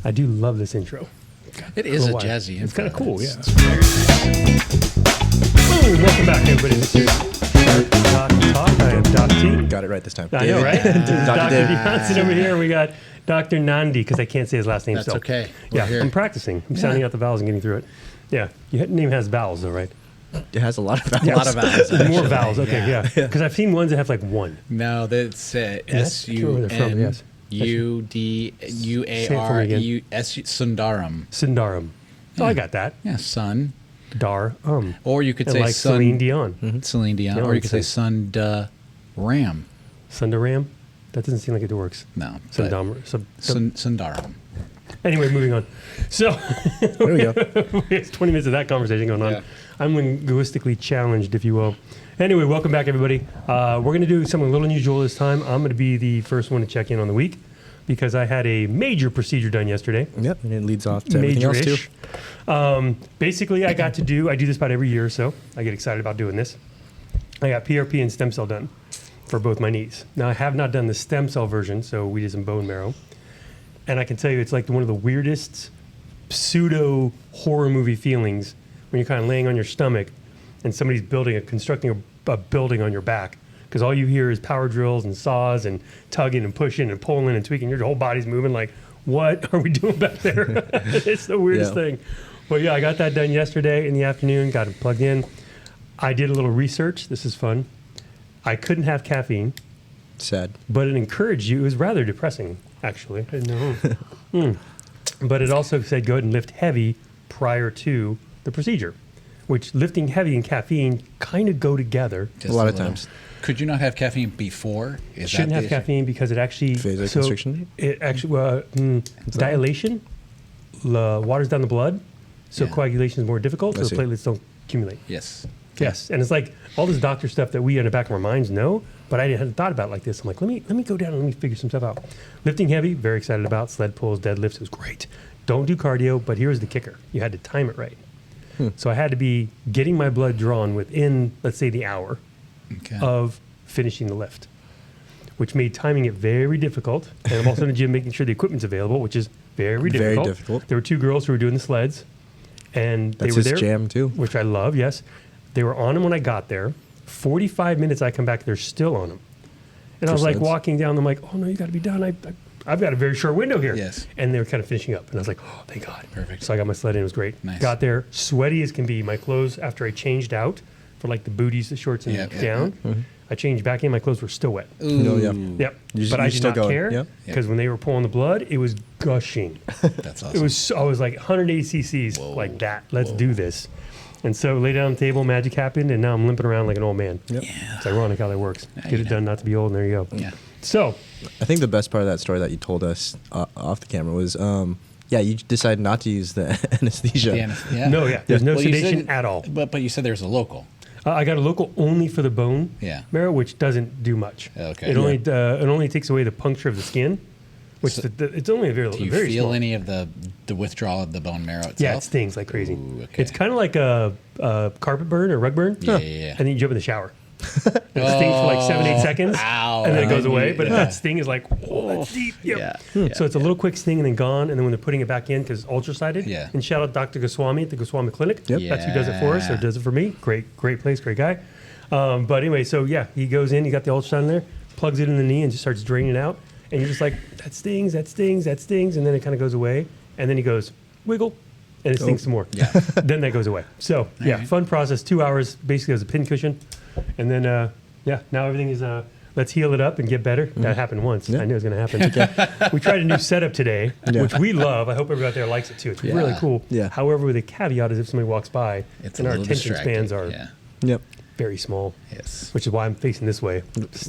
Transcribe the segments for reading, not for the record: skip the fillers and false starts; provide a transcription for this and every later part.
I do love this intro. It is a jazzy intro. It's kind of cool, yeah. Boom, welcome back, everybody. This is SHARC Doc Talk. I am Doc T. Got it right this time. I know, right? Dr. Dave. Johnson over here. We got Dr. Nandi, because I can't say his last name. That's so. okay. Yeah, We're here. I'm practicing. I'm sounding out the vowels and getting through it. Yeah, your name has vowels, though, right? It has a lot of vowels. Yeah, A lot of vowels. More actually. vowels, okay, yeah. Because I've seen ones that have like one. No, that's S-U-N-U-D-U-A-R-E-U-S, Sundaram. Sundaram. Oh, I got that. Yeah, sun. Dar. Or you could And say like sun. Celine Dion. Celine Dion. Yeah, Or you could say Sun- Sundaram. Sundaram? That doesn't seem like it works. No. but Sundaram. Anyway, moving on. So, There we go. it's 20 minutes of that conversation going on. Yeah. I'm linguistically challenged, if you will. Anyway, welcome back, everybody. We're going to do something a little unusual this time. I'm going to be the first one to check in on the week because I had a major procedure done yesterday. Yep, and it leads off to everything else too. Basically, I do this about every year or so. I get excited about doing this. I got PRP and stem cell done for both my knees. Now, I have not done the stem cell version, so we did some bone marrow. And I can tell you, it's like one of the weirdest pseudo horror movie feelings when you're kind of laying on your stomach and somebody's constructing a building on your back. Because all you hear is power drills and saws and tugging and pushing and pulling and tweaking. Your whole body's moving like, what are we doing back there? It's the weirdest thing. But yeah, I got that done yesterday in the afternoon, got it plugged in. I did a little research. This is fun. I couldn't have caffeine. Sad. But it encouraged you. It was rather depressing, actually. I didn't know. But it also said go ahead and lift heavy prior to the procedure, which lifting heavy and caffeine kind of go together. A lot of times. Could you not have caffeine before? Shouldn't have caffeine because it actually... Vasoconstriction? It actually... dilation waters down the blood, so coagulation is more difficult, so the platelets don't accumulate. Yes. Yes, and it's like all this doctor stuff that we in the back of our minds know, but I hadn't thought about it like this. I'm like, let me go down and let me figure some stuff out. Lifting heavy, very excited about. Sled pulls, deadlifts, it was great. Don't do cardio, but here's the kicker. You had to time it right. So I had to be getting my blood drawn within, let's say, the hour of finishing the lift, which made timing it very difficult. And I'm also in the gym making sure the equipment's available, which is very difficult. Very difficult. There were two girls who were doing the sleds, and That's they were his there, jam too. which I love, yes. They were on them when I got there. 45 minutes I come back, they're still on them. And I was like sleds. walking down, I'm like, oh no, you got to be done. I've got a very short window here. Yes. And they were kind of finishing up. And I was like, oh, thank God. Perfect. So I got my sled in, it was great. Nice. Got there, sweaty as can be. My clothes, after I changed out for like the booties, the shorts, and down, I changed back in, my clothes were still wet. No, yeah. Yep. You're But I did still not going. care Yep. because when they were pulling the blood, it was gushing. That's awesome. It was, I was like 180 cc's like that. Let's do this. And so lay down on the table, magic happened, and now I'm limping around like an old man. Yep. Yeah. It's ironic how that works. Get it done, not to be old, and there you go. Yeah. So, I think the best part of that story that you told us off the camera was, you decided not to use the anesthesia. there's no Well, you sedation said- at all. But you said there's a local. I got a local only for the bone marrow, which doesn't do much. Okay. It only takes away the puncture of the skin, which it's only a very Do you very feel small. any of the withdrawal of the bone marrow itself? Yeah, it stings like crazy. Ooh, okay. It's kind of like a carpet burn or rug burn. Yeah. And then you jump in the shower. And it stings for like 7-8 seconds. Ow. And then it goes away. But Yeah. that sting is like, oh, that's deep. Yep. Yeah. So it's a little quick sting and then gone. And then when they're putting it back in, because it's ultrasided. Yeah. And shout out Dr. Goswami at the Goswami Clinic. Yep. That's who does it for us or does it for me. Great place, great guy. But anyway, so yeah, he goes in, he got the ultrasound in there, plugs it in the knee and just starts draining it out. And you're just like, that stings. And then it kind of goes away. And then he goes, wiggle. And it stings some more. Yeah. Then that goes away. So yeah, right. fun process. 2 hours basically as a pin cushion. And then, now everything is, let's heal it up and get better. That happened once. I knew it was going to happen. We tried a new setup today, which we love. I hope everybody out there likes it too. It's really cool. Yeah. However, with a caveat is if somebody walks by It's and a our little attention spans are Yep. very small. Yes. Which is why I'm facing this way.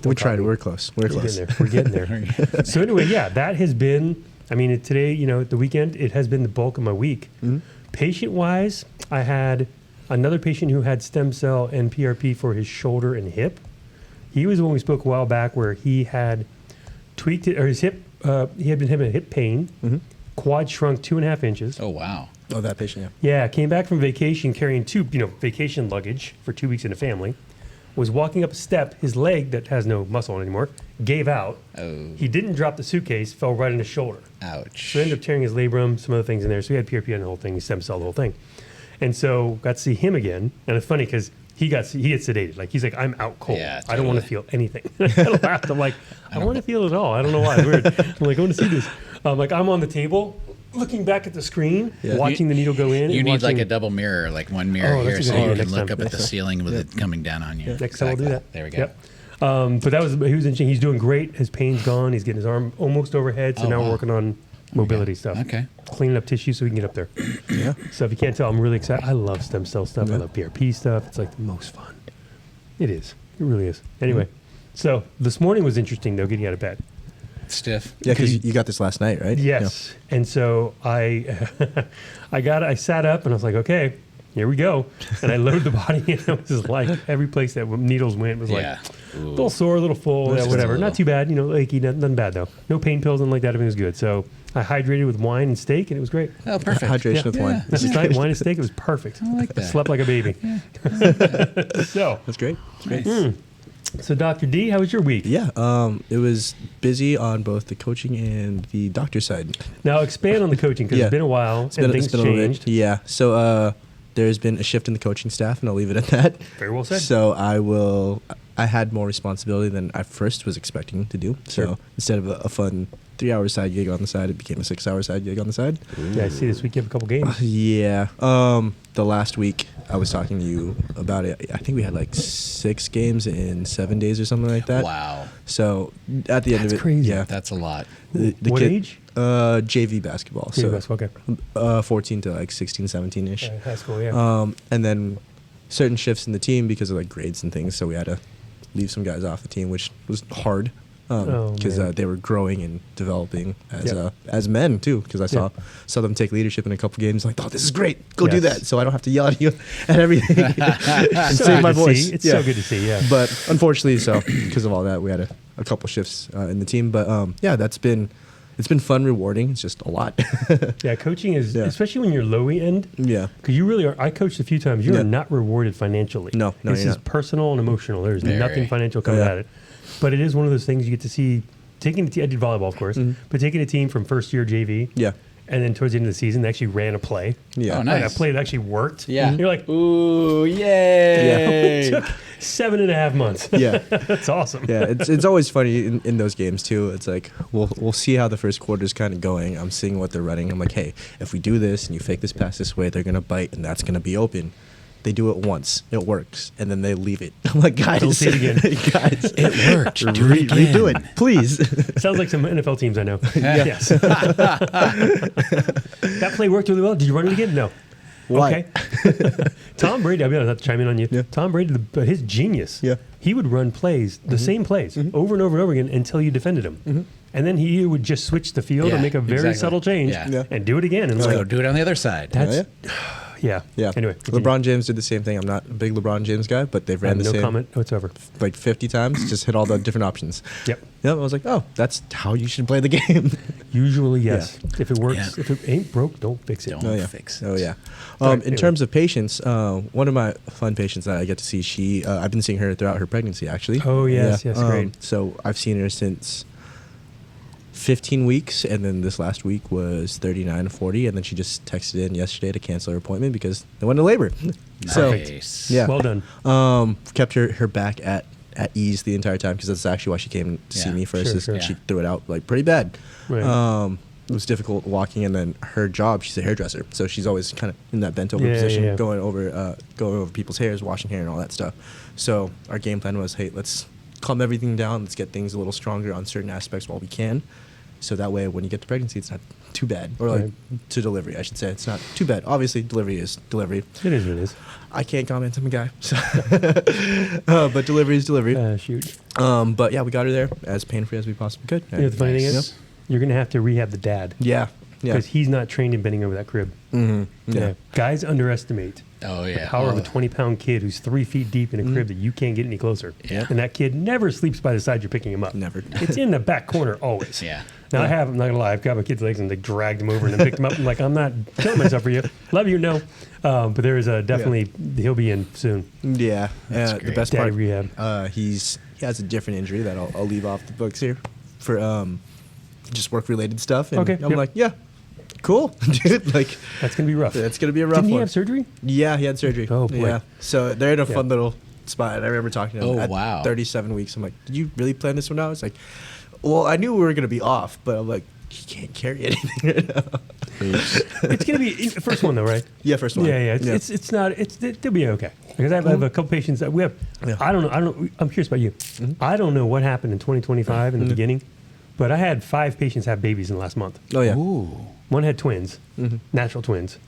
We tried. We're close. We're close. We're getting there. So anyway, that has been, today, the weekend, it has been the bulk of my week. Patient-wise, I had another patient who had stem cell and PRP for his shoulder and hip. He was the one we spoke a while back where he had tweaked it, or his hip, he had been having hip pain, quad shrunk 2.5 inches. Oh, wow. Oh, that patient, yeah. Yeah, came back from vacation carrying vacation luggage for 2 weeks in a family. was walking up a step. His leg that has no muscle anymore gave out. Oh. He didn't drop the suitcase, fell right on his shoulder. Ouch. So he ended up tearing his labrum, some other things in there. So he had PRP on the whole thing, he stem cell the whole thing. And so got to see him again. And it's funny because he gets sedated. Like he's like, I'm out cold. Yeah, I don't want to totally. feel anything. I laughed. I'm like, I don't want to feel it at all. I don't know why. It's weird. I'm like, I want to see this. Like I'm on the table, looking back at the screen, watching the needle go in. You and need like watching, a double mirror, like one mirror Oh, that's here, a so good you idea. can Next look time. up at the ceiling with it coming down on you. Next time we'll do that. There we go. Yep. But he was interesting. He's doing great. His pain's gone. He's getting his arm almost overhead. So Oh, now wow. we're working on mobility stuff. Okay. Cleaning up tissue so we can get up there. Yeah. So if you can't tell, I'm really excited. I love stem cell stuff. I love PRP stuff. It's like the most fun. It is. It really is. Anyway, so this morning was interesting though, getting out of bed. Stiff. Yeah, because you got this last night, right? Yes. And so I sat up and I was like, okay, here we go. And I loaded the body and it was like every place that needles went was like Yeah. a little sore, a little full, Just a whatever. little. Not too bad, achy, nothing bad though. No pain pills, nothing like that. Everything was good. So I hydrated with wine and steak and it was great. Oh, perfect. Hydration with wine. Last night, wine and steak, it was perfect. I like that. Slept like a baby. So, That's great. That's great. Nice. so Dr. D, how was your week? Yeah, it was busy on both the coaching and the doctor side. Now expand on the coaching because Yeah. it's been a while and things It's been a little bit. changed. Yeah, so there's been a shift in the coaching staff, and I'll leave it at that. Very well said. So I had more responsibility than I first was expecting to do. Sure. So instead of a fun 3-hour side gig on the side, it became a 6-hour side gig on the side. Yeah, I see this week you have a couple games. Yeah. The last week I was talking to you about it. I think we had like 6 games in 7 days or something like that. Wow. So at the end That's of it, crazy. yeah. That's a lot. The What kid- age? JV basketball. Yeah, So that's okay. 14 to like 16, 17-ish. High school, yeah. And then certain shifts in the team because of like grades and things. So we had to leave some guys off the team, which was hard because man. they were growing and developing Yeah. as men too. Because I saw them take leadership in a couple games. Like, oh, this is great. Go do Yes. that. So I don't have to yell at you at everything and So save good my to voice. see. It's so good to see, yeah. But unfortunately, so because of all that, we had a couple shifts in the team. But yeah, it's been fun, rewarding. It's just a lot. Yeah, coaching is, Yeah. especially when you're low end, Yeah. because you really are. I coached a few times. You Yeah. are not rewarded financially. No, this you're is not. personal and emotional. There's Very. nothing financial coming Yeah. at it. But it is one of those things you get to see. Taking I did volleyball, of course, but taking a team from first year JV, Mm-hmm. Yeah. and then towards the end of the season, they actually ran a play. Yeah. Oh, nice. Like a play that actually worked. Yeah. You're like, Ooh, it yay. took 7.5 months. Yeah. That's awesome. Yeah, it's always funny in those games too. It's like we'll see how the first quarter is kind of going. I'm seeing what they're running. I'm like, hey, if we do this and you fake this pass this way, they're gonna bite and that's gonna be open. They do it once, it works, and then they leave it. I'm like, guys, Don't see it again. guys, It worked. Do it again. redo it, please. Sounds like some NFL teams I know. Yes. That play worked really well. Did you run it again? No. Why? Okay. Tom Brady, I'll be honest, I have to chime in on you. Yeah. Tom Brady, his genius. Yeah. He would run plays, the same plays, over and over and over again until you defended him. And then he would just switch the field Yeah, and make a very exactly. subtle change Yeah. Yeah. and do it again. And So like, do it on the other side. that's, yeah. Yeah. Anyway. continue. LeBron James did the same thing. I'm not a big LeBron James guy, but they've I have ran the no same comment whatsoever. like 50 times. Just hit all the different options. Yep. Yep. I was like, oh, that's how you should play the game. Usually, yes. If it works, Yeah. if it ain't broke, don't fix it. Don't. Oh yeah, fix it. Oh yeah. Right, In anyway. terms of patients, one of my fun patients that I get to see, I've been seeing her throughout her pregnancy actually. Oh, yes, yes, great. So I've seen her since 15 weeks, and then this last week was 39 to 40, and then she just texted in yesterday to cancel her appointment because they went to labor. So Nice. yeah, Well done. kept her back at ease the entire time because that's actually why she came to see Yeah, me first. sure, is sure. She threw it out like pretty bad. Right. It was difficult walking, and then her job, she's a hairdresser, so she's always kind of in that bent over Yeah, position, yeah. going over people's hairs, washing hair, and all that stuff. So our game plan was, hey, let's calm everything down, let's get things a little stronger on certain aspects while we can, so that way when you get to pregnancy, it's not too bad, or like Right. to delivery, I should say, it's not too bad. Obviously, delivery is delivery. It is what it is. I can't comment. I'm a guy, so but delivery is delivery. Shoot. But yeah, we got her there as pain-free as we possibly could. You know, the funny thing Yep. is, you're going to have to rehab the dad. Yeah, yeah. Because he's not trained in bending over that crib. Mm-hmm. Yeah. Guys underestimate Oh, the yeah. power of a Oh. 20-pound kid who's 3 feet deep in a crib that you can't get any closer. Yeah. And that kid never sleeps by the side you're picking him up. Never. It's in the back corner always. Yeah. Now I have. I'm not gonna lie. I've got my kids' legs and they dragged them over and then picked them up. I'm like, I'm not killing myself for you. Love you, no. But there is definitely he'll be in soon. Yeah. That's The great. best Daddy part, rehab. he has a different injury that I'll leave off the books here for just work related stuff. And Okay, I'm yep. like, yeah, cool, dude. Like, That's gonna be rough. that's gonna be a rough Didn't he one. have surgery? Yeah, he had surgery. Oh, boy. Yeah. So they're in a Yeah. fun little spot. And I remember talking to him Oh, at wow. 37 weeks. I'm like, did you really plan this one out? It's like, well, I knew we were gonna be off, but I'm like, he can't carry anything right now. It's gonna be the first one though, right? Yeah, first one. Yeah. It's not. They'll be okay. Because I have a couple patients that we have. Yeah. I don't know. I'm curious about you. I don't know what happened in 2025 in the beginning, but I had 5 patients have babies in the last month. Oh yeah. Ooh. One had twins, natural twins.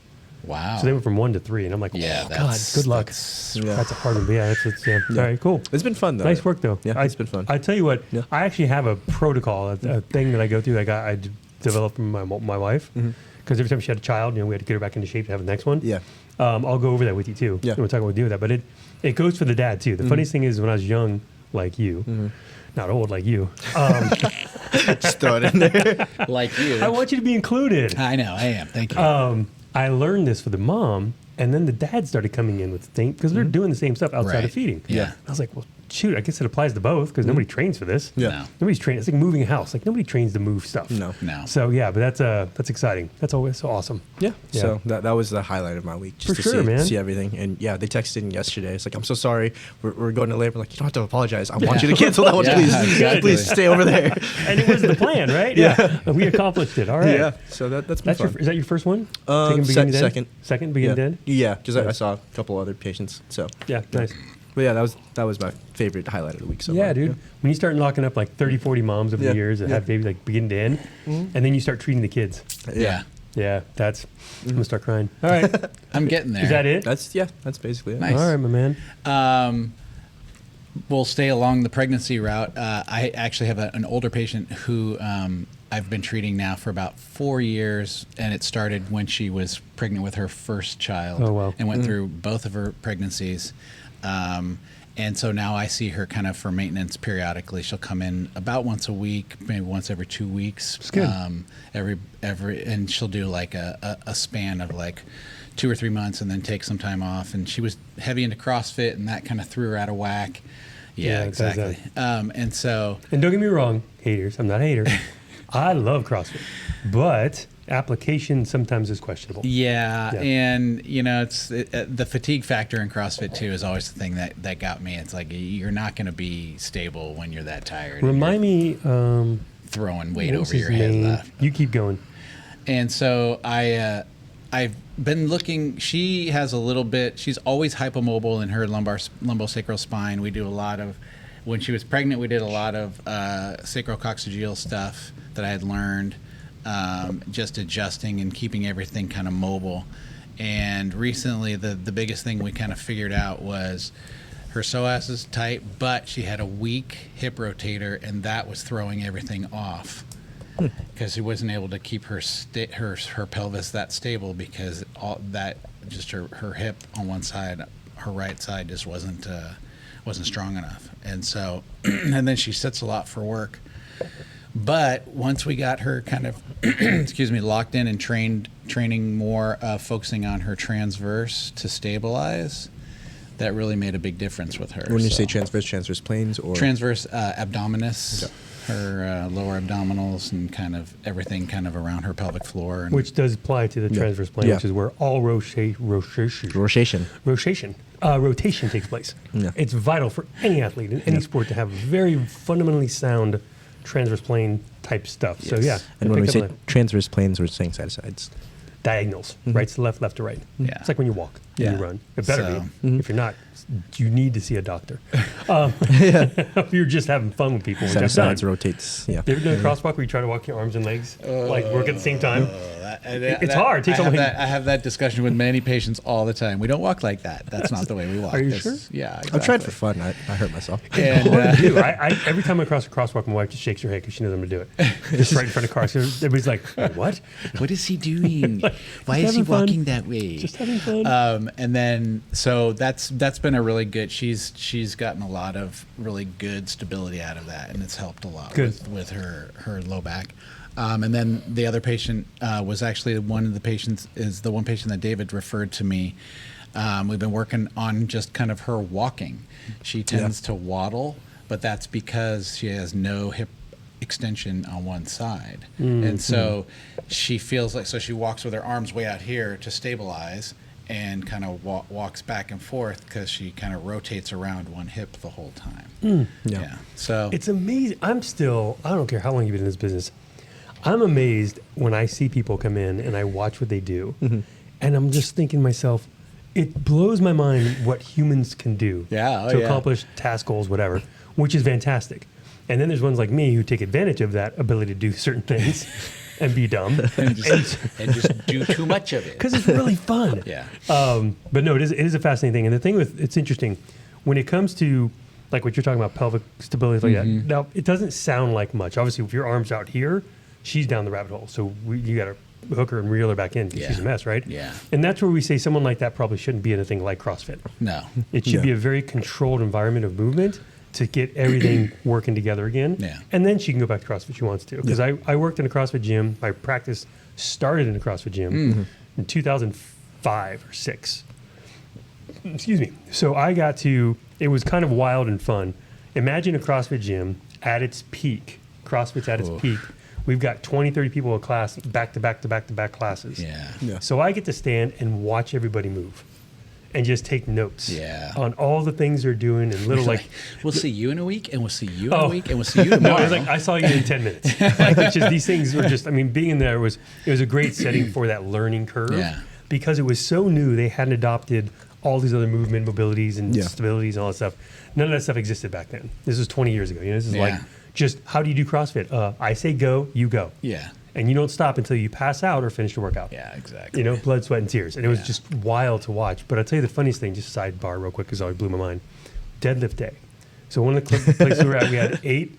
Wow. So they went from 1 to 3, and I'm like, Yeah, oh, God, that's- good luck. that's- Yeah. That's a hard one. But yeah, that's yeah. All right, cool. It's been fun though. Nice work though. Yeah, it's been fun. I tell you what, Yeah. I actually have a protocol, a thing that I go through. I developed from my wife because every time she had a child, we had to get her back into shape to have the next one. Yeah. I'll go over that with you too. Yeah. And we'll talk about what we do with that. But it goes for the dad too. The funniest thing is when I was young, like you, not old like you, Just throw it in there. Like you. I want you to be included. I know. I am. Thank you. I learned this for the mom, and then the dad started coming in with the thing because they're doing the same stuff outside Right. of feeding. Yeah. I was like, well, shoot, I guess it applies to both because nobody trains for this. Yeah. No. Nobody's trained. It's like moving a house. Like nobody trains to move stuff. No. No. So yeah, but that's exciting. That's always so awesome. Yeah. Yeah. So that was the highlight of my week, just For to sure, man. see everything. And yeah, they texted in yesterday. It's like, I'm so sorry. We're going to labor. Like, you don't have to apologize. I want you to cancel that one, Yeah, please. exactly. Please stay over there. And it was the plan, right? Yeah. We accomplished it. All right. Yeah. So that's been That's fun. is that your first one? Se- beginning to end? second. Second, beginning to Yeah. end? Yeah, because I Nice. saw a couple other patients. So Yeah, nice. but yeah, that was my favorite highlight of the week. So Yeah, far. dude. When you start locking up like 30, 40 moms over Yeah, the years that yeah. have babies like beginning to end, and then you start treating the kids. Yeah. Yeah, I'm going to start crying. All right. I'm getting there. Is that it? That's basically it. Nice. All right, my man. We'll stay along the pregnancy route. I actually have an older patient who I've been treating now for about 4 years, and it started when she was pregnant with her first child. Oh, wow. And went through both of her pregnancies. And so now I see her kind of for maintenance periodically. She'll come in about once a week, maybe once every 2 weeks. That's good. And she'll do like a span of like 2 or 3 months and then take some time off. And she was heavy into CrossFit, and that kind of threw her out of whack. Yeah, Yeah, it does exactly. And so And don't get me wrong, haters. I'm not a hater. I love CrossFit, but application sometimes is questionable. yeah, Yeah. and it's the fatigue factor in CrossFit too is always the thing that got me. It's like you're not going to be stable when you're that tired. and Remind me, you're throwing weight what was over your his head name? left. You keep going. And so I've been looking. She has a little bit. She's always hypomobile in her lumbosacral spine. We do a lot of. When she was pregnant, we did a lot of sacrococcygeal stuff that I had learned, just adjusting and keeping everything kind of mobile. And recently, the biggest thing we kind of figured out was her psoas is tight, but she had a weak hip rotator, and that was throwing everything off. Because she wasn't able to keep her pelvis that stable because all that just her hip on one side, her right side just wasn't strong enough, and so and then she sits a lot for work. But once we got her kind of locked in and training more, focusing on her transverse to stabilize, that really made a big difference with her. When you So- say transverse planes or transverse abdominis, her lower abdominals, and kind of everything kind of around her pelvic floor. And Which does apply to the transverse plane, Yeah. which is where all rotation takes place. Yeah. It's vital for any athlete in any sport to have very fundamentally sound transverse plane type stuff. So Yes. yeah, and when we pick say up on transverse planes, we're saying side to sides. diagonals, right to left, left to right. Yeah. It's like when you walk, when Yeah. you run. It better So- be. If you're not, you need to see a doctor. If you're just having fun with people, which Side to I've done. sides rotates. Yeah. You ever done a crosswalk where you try to walk your arms and legs, like work at the same time? It's hard. It takes I have, a lot- that, I have that discussion with many patients all the time. We don't walk like that. That's not the way we walk. Are you That's- sure? Yeah, I've exactly. tried for fun. I hurt myself. And, Hard to do. I every time I cross a crosswalk, my wife just shakes her head because she knows I'm gonna do it. Just right in front of cars. So everybody's like, "What? what is he doing? Why is he having fun. walking that way? Just having fun." And then so that's been a really good. She's gotten a lot of really good stability out of that, and it's helped a lot Good. with her low back. And then the other patient was actually one of the patients is the one patient that David referred to me. We've been working on just kind of her walking. She tends to waddle, but that's because she has no hip extension on one side. And so she feels like, so she walks with her arms way out here to stabilize and kind of walks back and forth because she kind of rotates around one hip the whole time. Yeah. So It's amazing. I don't care how long you've been in this business. I'm amazed when I see people come in and I watch what they do. And I'm just thinking to myself, it blows my mind what humans can do to accomplish task goals, whatever, which is fantastic. And then there's ones like me who take advantage of that ability to do certain things and be dumb. and just do too much of it. Because it's really fun. But no, it is a fascinating thing. And the thing it's interesting, when it comes to like what you're talking about, pelvic stability, like that. Now, it doesn't sound like much. Obviously, if your arm's out here, she's down the rabbit hole. So you got to hook her and reel her back in because she's a mess, right? And that's where we say someone like that probably shouldn't be in a thing like CrossFit. No. It should be a very controlled environment of movement to get everything working together again. And then she can go back to CrossFit if she wants to. Because I worked in a CrossFit gym. My practice started in a CrossFit gym in 2005 or 6. Excuse me. So it was kind of wild and fun. Imagine a CrossFit gym at its peak. CrossFit's at its peak. We've got 20, 30 people in class, back-to-back classes. So I get to stand and watch everybody move and just take notes on all the things they're doing and little like... We'll see you in a week, and we'll see you in a week, and we'll see you tomorrow. No, it was like, I saw you in 10 minutes. Like, it's just, these things were just, I mean, being in there was a great setting for that learning curve because it was so new. They hadn't adopted all these other movement mobilities and stabilities and all that stuff. None of that stuff existed back then. This was 20 years ago. This is like... Just how do you do CrossFit? I say go, you go. And you don't stop until you pass out or finish your workout. Exactly. Blood, sweat, and tears. And it was just wild to watch. But I'll tell you the funniest thing, just sidebar real quick, because it always blew my mind. Deadlift day. So one of the places we were at, we had eight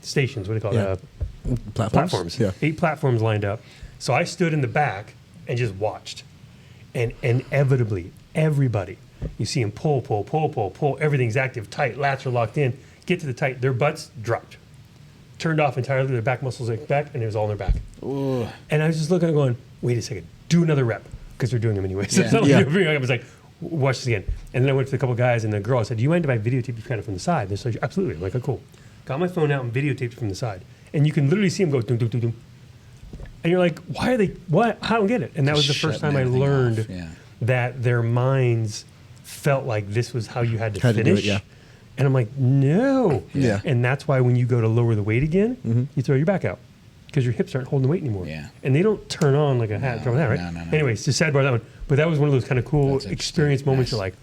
stations. What do you call it? Platforms. 8 platforms lined up. So I stood in the back and just watched. And inevitably, everybody, you see them pull. Everything's active, tight, lats are locked in. Get to the tight, their butts dropped, turned off entirely, their back muscles went back, and it was all in their back. Ooh. And I was just looking and going, wait a second, do another rep, because they're doing them anyway. So I was like, watch this again. And then I went to a couple guys and the girl, I said, do you mind if I videotape you kind of from the side? They're like, absolutely. I'm like, oh, cool. Got my phone out and videotaped it from the side. And you can literally see them go, doom, doom, doom, doom. And you're like, why are they, what? I don't get it. And that was the first time I learned that their minds felt like this was how you had to finish. Do it, and I'm like, no. And that's why when you go to lower the weight again, you throw your back out because your hips aren't holding the weight anymore. And they don't turn on like a hat from that, right? No. Anyways, just sad about that one. But that was one of those kind of cool experience moments. You're like,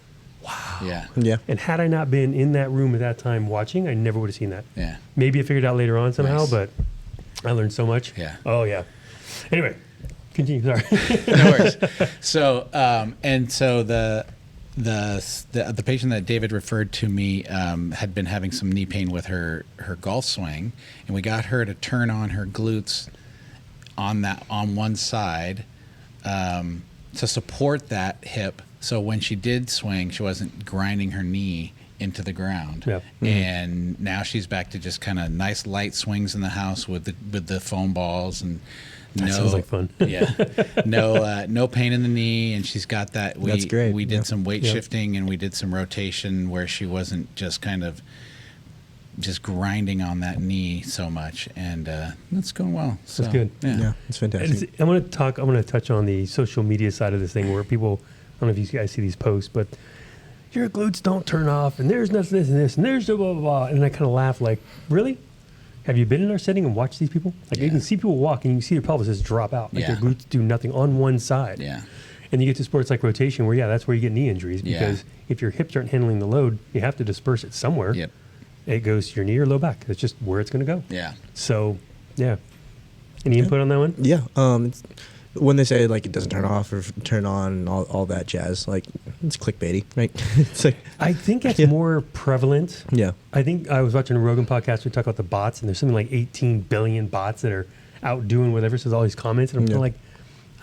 wow. And had I not been in that room at that time watching, I never would have seen that. Maybe I figured it out later on somehow, but I learned so much. Oh, yeah. Anyway, continue. Sorry. No worries. So, and so the patient that David referred to me had been having some knee pain with her golf swing, and we got her to turn on her glutes on one side to support that hip. So when she did swing, she wasn't grinding her knee into the ground. And now she's back to just kind of nice light swings in the house with the foam balls and. That sounds like fun. No pain in the knee, and she's got that. That's great. We did some weight shifting, and we did some rotation where she wasn't just kind of just grinding on that knee so much, and that's going well. So, that's good. Yeah, it's fantastic. I'm going to touch on the social media side of this thing where people, I don't know if you guys see these posts, but your glutes don't turn off, and there's this and this, and there's blah, blah, blah. And I kind of laugh like, really? Have you been in our setting and watched these people? Like you can see people walk and you can see their pelvis just drop out. Like their glutes do nothing on one side. And you get to sports like rotation where, that's where you get knee injuries because if your hips aren't handling the load, you have to disperse it somewhere. It goes to your knee or low back. That's just where it's going to go. So, Any input on that one? It's, when they say like it doesn't turn off or turn on, all that jazz, like it's clickbaity, right? It's like I think that's more prevalent. I think I was watching a Rogan podcast. We talk about the bots, and there's something like 18 billion bots that are out doing whatever. So there's all these comments, and I'm like,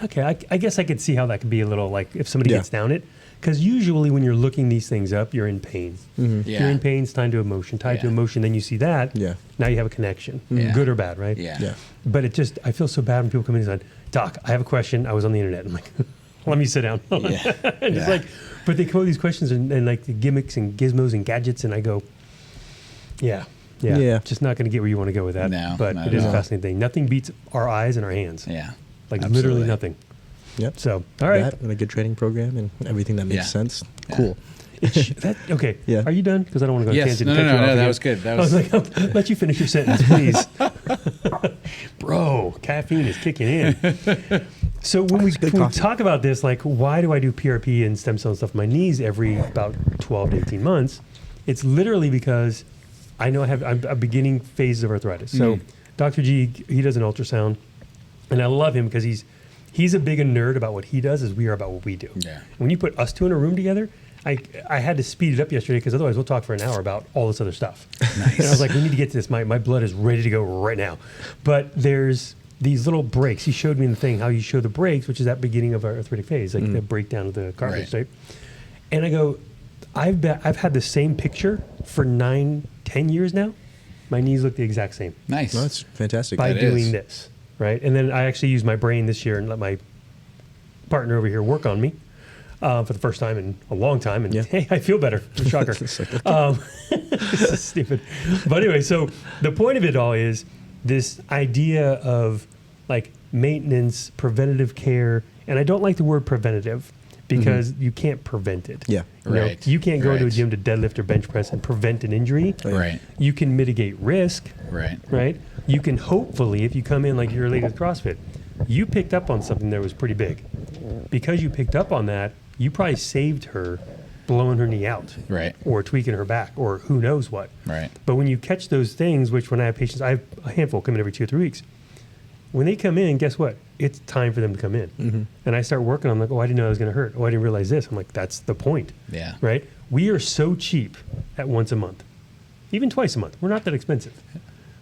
okay, I guess I could see how that could be a little like if somebody Yeah. gets down it. Because usually when you're looking these things up, you're in pain. Mm-hmm. Yeah. You're in pain, it's tied to emotion. Tied to Yeah. emotion, then you see that. Yeah. Now you have a connection, Yeah. good or bad, right? Yeah. Yeah. But it just, I feel so bad when people come in and say, Doc, I have a question. I was on the internet. I'm like, let me sit down. Yeah. And it's Yeah. like, but they come up with these questions and like the gimmicks and gizmos and gadgets, and I go, yeah, Yeah. just not going to get where you want to go with that. No, but not it at is a all. fascinating thing. Nothing beats our eyes and our hands. Yeah. Like Absolutely. literally nothing. Yep. So, all right. That and a good training program and everything that makes Yeah. sense. Yeah. Cool. Okay. Yeah. Are you done? Because I don't want to go Yes. tangent. No, and cut you off that again. was good. That I was was. like, I'll let you finish your sentence, please. Bro, caffeine is kicking in. So when we good coffee. talk about this, like, why do I do PRP and stem cell and stuff on my knees every about 12 to 18 months? It's literally because I know I'm a beginning phase of arthritis. So Dr. G, he does an ultrasound, and I love him because he's a big nerd about what he does as we are about what we do. Yeah. When you put us two in a room together, I had to speed it up yesterday because otherwise we'll talk for an hour about all this other stuff. Nice. And I was like, we need to get to this. My blood is ready to go right now. But there's these little breaks. He showed me in the thing how you show the breaks, which is that beginning of our arthritic phase, like the breakdown of the cartilage, right? And I go, I've had the same picture for 9-10 years now. My knees look the exact same Nice. No, that's fantastic. by That doing is. this, right? And then I actually used my brain this year and let my partner over here work on me for the first time in a long time. And Yeah. hey, I feel better. Shocker. It's like, This is stupid. But anyway, so the point of it all is this idea of like maintenance, preventative care. And I don't like the word preventative because you can't prevent it. Yeah. You know, Right. you can't go into a Right. gym to deadlift or bench press and prevent an injury. Right. You can mitigate risk, Right. right? You can hopefully, if you come in like you're a lady with CrossFit, you picked up on something that was pretty big. Because you picked up on that, you probably saved her blowing her knee out. Right. Or tweaking her back or who knows what. Right. But when you catch those things, which when I have patients, I have a handful come in every 2 or 3 weeks. When they come in, guess what? It's time for them to come in. And I start working on like, oh, I didn't know I was going to hurt. Oh, I didn't realize this. I'm like, that's the point. Yeah. Right? We are so cheap at once a month, even twice a month. We're not that expensive.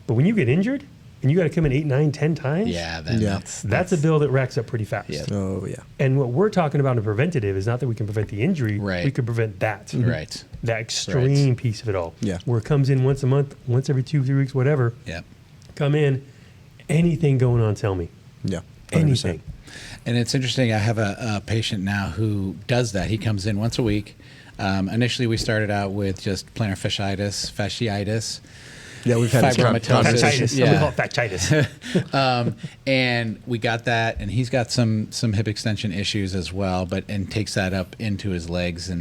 But when you get injured and you got to come in 8, 9, 10 times, Yeah. Then Yeah. that's a bill that racks up pretty fast. Yeah. Oh, yeah. And what we're talking about in preventative is not that we can prevent the injury. Right. We could prevent that. Right. That extreme piece of it all. Yeah. Where it comes in once a month, once every 2, 3 weeks, whatever. Yep. Come in. Anything going on, tell me. Yeah. 100%. Anything. And it's interesting. I have a patient now who does that. He comes in once a week. Initially, we started out with just plantar fasciitis. Yeah, we've had this Fibromatosis. conversation. Factitis. Yeah. We call it factitis. And we got that, and he's got some hip extension issues as well, and takes that up into his legs.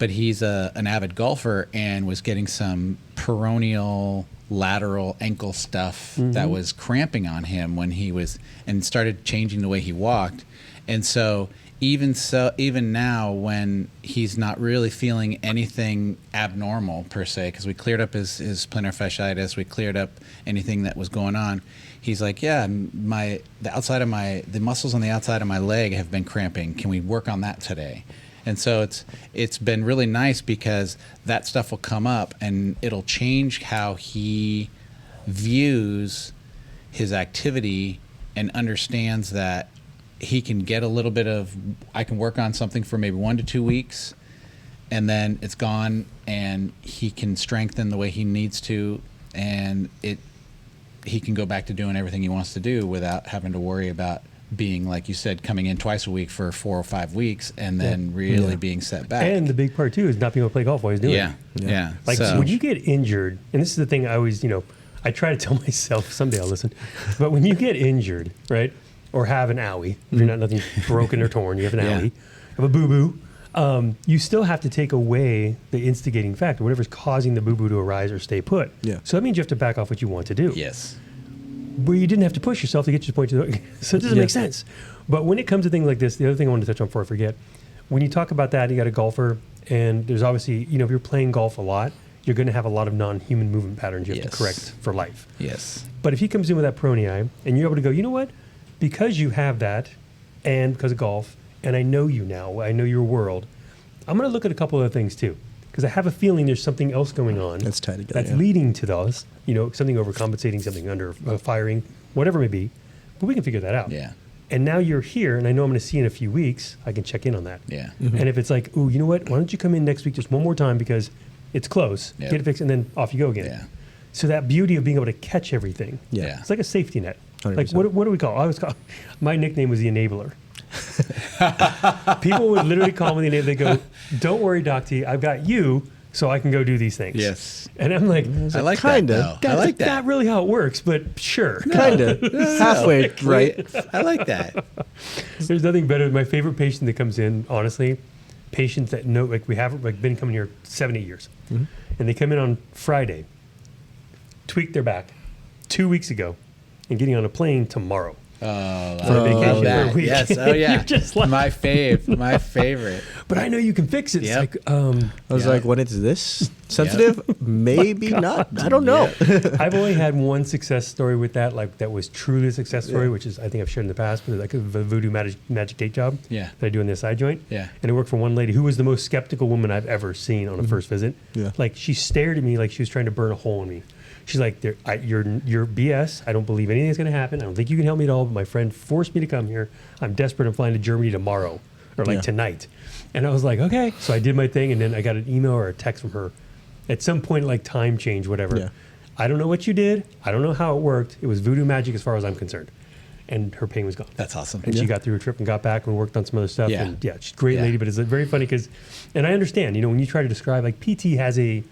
But he's an avid golfer and was getting some peroneal lateral ankle stuff that was cramping on him when he was, and started changing the way he walked. And so even now when he's not really feeling anything abnormal per se, because we cleared up his plantar fasciitis, we cleared up anything that was going on, he's like, yeah, the muscles on the outside of my leg have been cramping. Can we work on that today? And so it's been really nice because that stuff will come up and it'll change how he views his activity and understands that he can get a little bit of, I can work on something for maybe 1 to 2 weeks and then it's gone and he can strengthen the way he needs to, and he can go back to doing everything he wants to do without having to worry about being, like you said, coming in twice a week for 4 or 5 weeks and then really being set back. And the big part, too, is not being able to play golf while he's doing yeah, it. yeah. Like, So- when you get injured, and this is the thing I always, I try to tell myself, someday I'll listen, but when you get injured, right, or have an owie, if you're not nothing broken or torn, you have an Yeah. owie, have a boo-boo, you still have to take away the instigating factor, whatever's causing the boo-boo to arise or stay put. Yeah. So that means you have to back off what you want to do. yes. Where you didn't have to push yourself to get you to the point to so it doesn't make sense. But when it comes to things like this, the other thing I wanted to touch on before I forget, when you talk about that, you got a golfer, and there's obviously, if you're playing golf a lot, you're going to have a lot of non-human movement patterns you have to Yes. correct for life. Yes. But if he comes in with that peroneal and you're able to go, you know what? Because you have that, and because of golf, and I know you now, I know your world, I'm going to look at a couple other things too. Because I have a feeling there's something else going on That's tied together, that's yeah. leading to those, something overcompensating, something under firing, whatever it may be. But we can figure that out. Yeah. And now you're here, and I know I'm going to see you in a few weeks. I can check in on that. Yeah. And if it's like, ooh, you know what? Why don't you come in next week just one more time because it's close. Yep. Get it fixed, and then off you go again. Yeah. So that beauty of being able to catch everything. Yeah. It's like a safety net. 100%. Like what do we call? My nickname was the enabler. People would literally call me the enabler. They go, "Don't worry, Doc T, I've got you, so I can go do these things." Yes. And I'm like, I like kinda. that. Though. I like that. Not really how it works, but sure. Kind of halfway right. I like that. There's nothing better. My favorite patient that comes in, honestly, patients that know, like we have like been coming here 7-8 years, and they come in on Friday, tweak their back 2 weeks ago, and getting on a plane tomorrow. Oh, For a vacation for a that. week. Yes. Oh, yeah. You're just like, My favorite. but I know you can fix it. It's Yep. like, I was Yeah. like, when it's this sensitive, maybe not. I don't know. I've only had one success story with that, like that was truly a success story, which is I think I've shared in the past, but like a voodoo magic tape job Yeah. that I do in the side joint. Yeah. And it worked for one lady who was the most skeptical woman I've ever seen on a first visit. Yeah. Like she stared at me like she was trying to burn a hole in me. She's like, you're BS. I don't believe anything's going to happen. I don't think you can help me at all. But my friend forced me to come here. I'm desperate. I'm flying to Germany tomorrow or like Yeah. tonight. And I was like, okay. So I did my thing. And then I got an email or a text from her at some point, like time change, whatever. Yeah. I don't know what you did. I don't know how it worked. It was voodoo magic as far as I'm concerned. And her pain was gone. That's awesome. And she got through her trip and got back and we worked on some other stuff. Yeah. And yeah, she's a great Yeah. lady, but it's very funny because, and I understand, when you try to describe, like PT has a,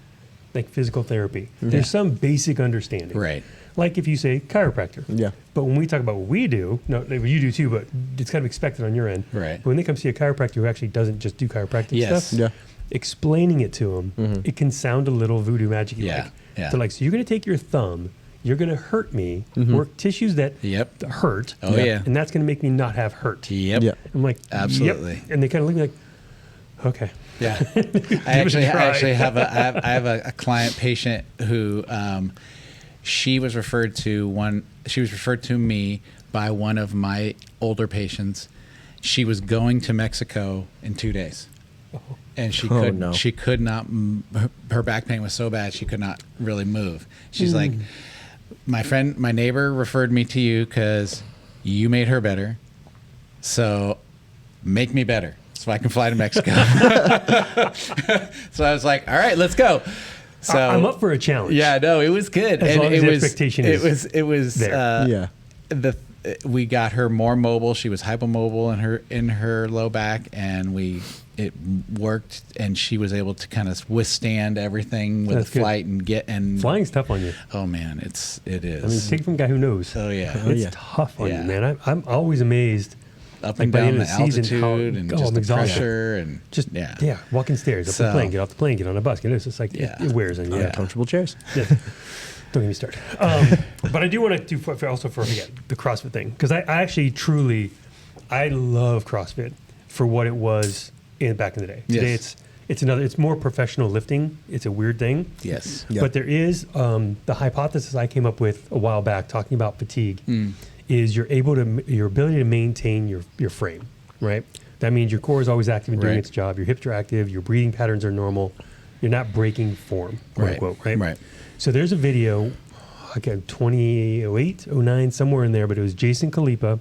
like physical therapy. There's some basic understanding. Right. Like if you say chiropractor. Yeah. But when we talk about what we do, no, you do too, but it's kind of expected on your end. Right. But when they come see a chiropractor who actually doesn't just do chiropractic Yes. stuff, Yeah. explaining it to them, it can sound a little voodoo magic. Yeah. Like, Yeah. They're like, so you're going to take your thumb, you're going to hurt me, work tissues that Yep. hurt. Oh, yeah. And that's going to make me not have hurt. Yep. Yeah. I'm like, Absolutely. Yep. And they kind of look at me like, okay. Yeah. I it a try. actually have a client patient who she was referred to me by one of my older patients. She was going to Mexico in 2 days. And she could not, her back pain was so bad she could not really move. She's like, my neighbor referred me to you because you made her better. So make me better so I can fly to Mexico. So I was like, all right, let's go. So I'm up for a challenge. Yeah, no, it was good. As long as the expectation is it was there. we got her more mobile. She was hypomobile in her low back, and it worked, and she was able to kind of withstand everything with That's the good. flight and Flying's tough on you. Oh man, it is. I mean, take it from a guy who knows. Oh yeah, It's yeah. tough on Yeah. you, man. I'm always amazed. up like and by the down end the of the season, altitude and just I'm the exhausted. pressure and Just yeah. walking stairs, up the So- plane, get off the plane, get on a bus. It's just like Yeah. it wears on you. Yeah. Uncomfortable chairs. Yeah. Don't get me started. But I do want to do also for the CrossFit thing because I actually truly I love CrossFit for what it was back in the day. Today Yes. it's more professional lifting. It's a weird thing. Yes. Yeah. But there is the hypothesis I came up with a while back talking about fatigue is your ability to maintain your frame, right? That means your core is always active and doing Right. its job. Your hips are active. Your breathing patterns are normal. You're not breaking form, quote Right. unquote, right? Right. So there's a video, again, 2008, 09, somewhere in there, but it was Jason Khalipa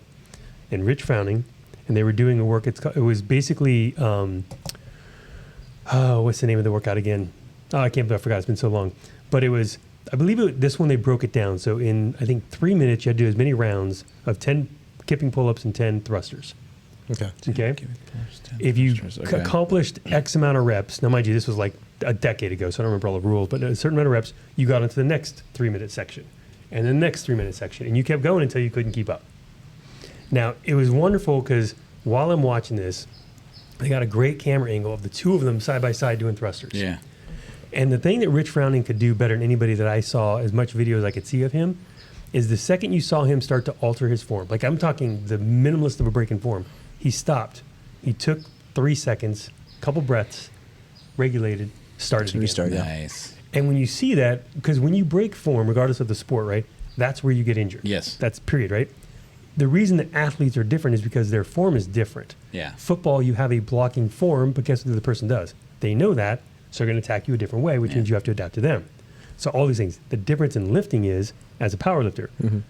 and Rich Frowning, and they were doing a work. It was basically, what's the name of the workout again? Oh, I can't believe I forgot. It's been so long. But it was, I believe this one they broke it down. So in, I think, 3 minutes, you had to do as many rounds of 10 kipping pull-ups and 10 thrusters. Okay. Okay? If you accomplished X amount of reps, now mind you, this was like a decade ago, so I don't remember all the rules, but a certain amount of reps, you got into the next 3-minute section and the next 3-minute section, and you kept going until you couldn't keep up. Now, it was wonderful because while I'm watching this, they got a great camera angle of the two of them side by side doing thrusters. Yeah. And the thing that Rich Frowning could do better than anybody that I saw, as much video as I could see of him, is the second you saw him start to alter his form, like I'm talking the minimalist of a break in form, he stopped. He took 3 seconds, couple breaths, regulated, started again. Restart, yeah. Nice. And when you see that, because when you break form, regardless of the sport, right, that's where you get injured. Yes. That's period, right? The reason that athletes are different is because their form is different. Yeah. Football, you have a blocking form, but guess what the other person does? They know that, so they're going to attack you a different way, which means you have to adapt to them. So all these things. The difference in lifting is, as a power lifter,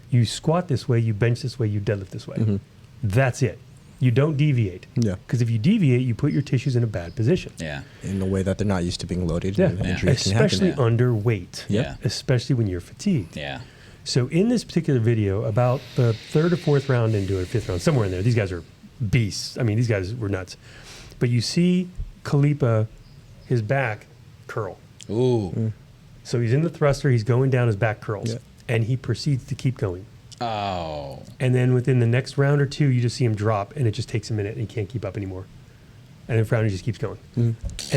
you squat this way, you bench this way, you deadlift this way. That's it. You don't deviate. Yeah. Because if you deviate, you put your tissues in a bad position. Yeah. In a way that they're not used to being loaded. Yeah. And injuries can Especially happen. underweight. Yeah. Especially when you're fatigued. Yeah. So in this particular video, about the third or fourth round into it, fifth round, somewhere in there, these guys are beasts. I mean, these guys were nuts. But you see Khalipa, his back curl. Ooh. So he's in the thruster, he's going down, his back curls. Yeah. And he proceeds to keep going. Oh. And then within the next round or two, you just see him drop, and it just takes a minute, and he can't keep up anymore. And then round, he just keeps going. And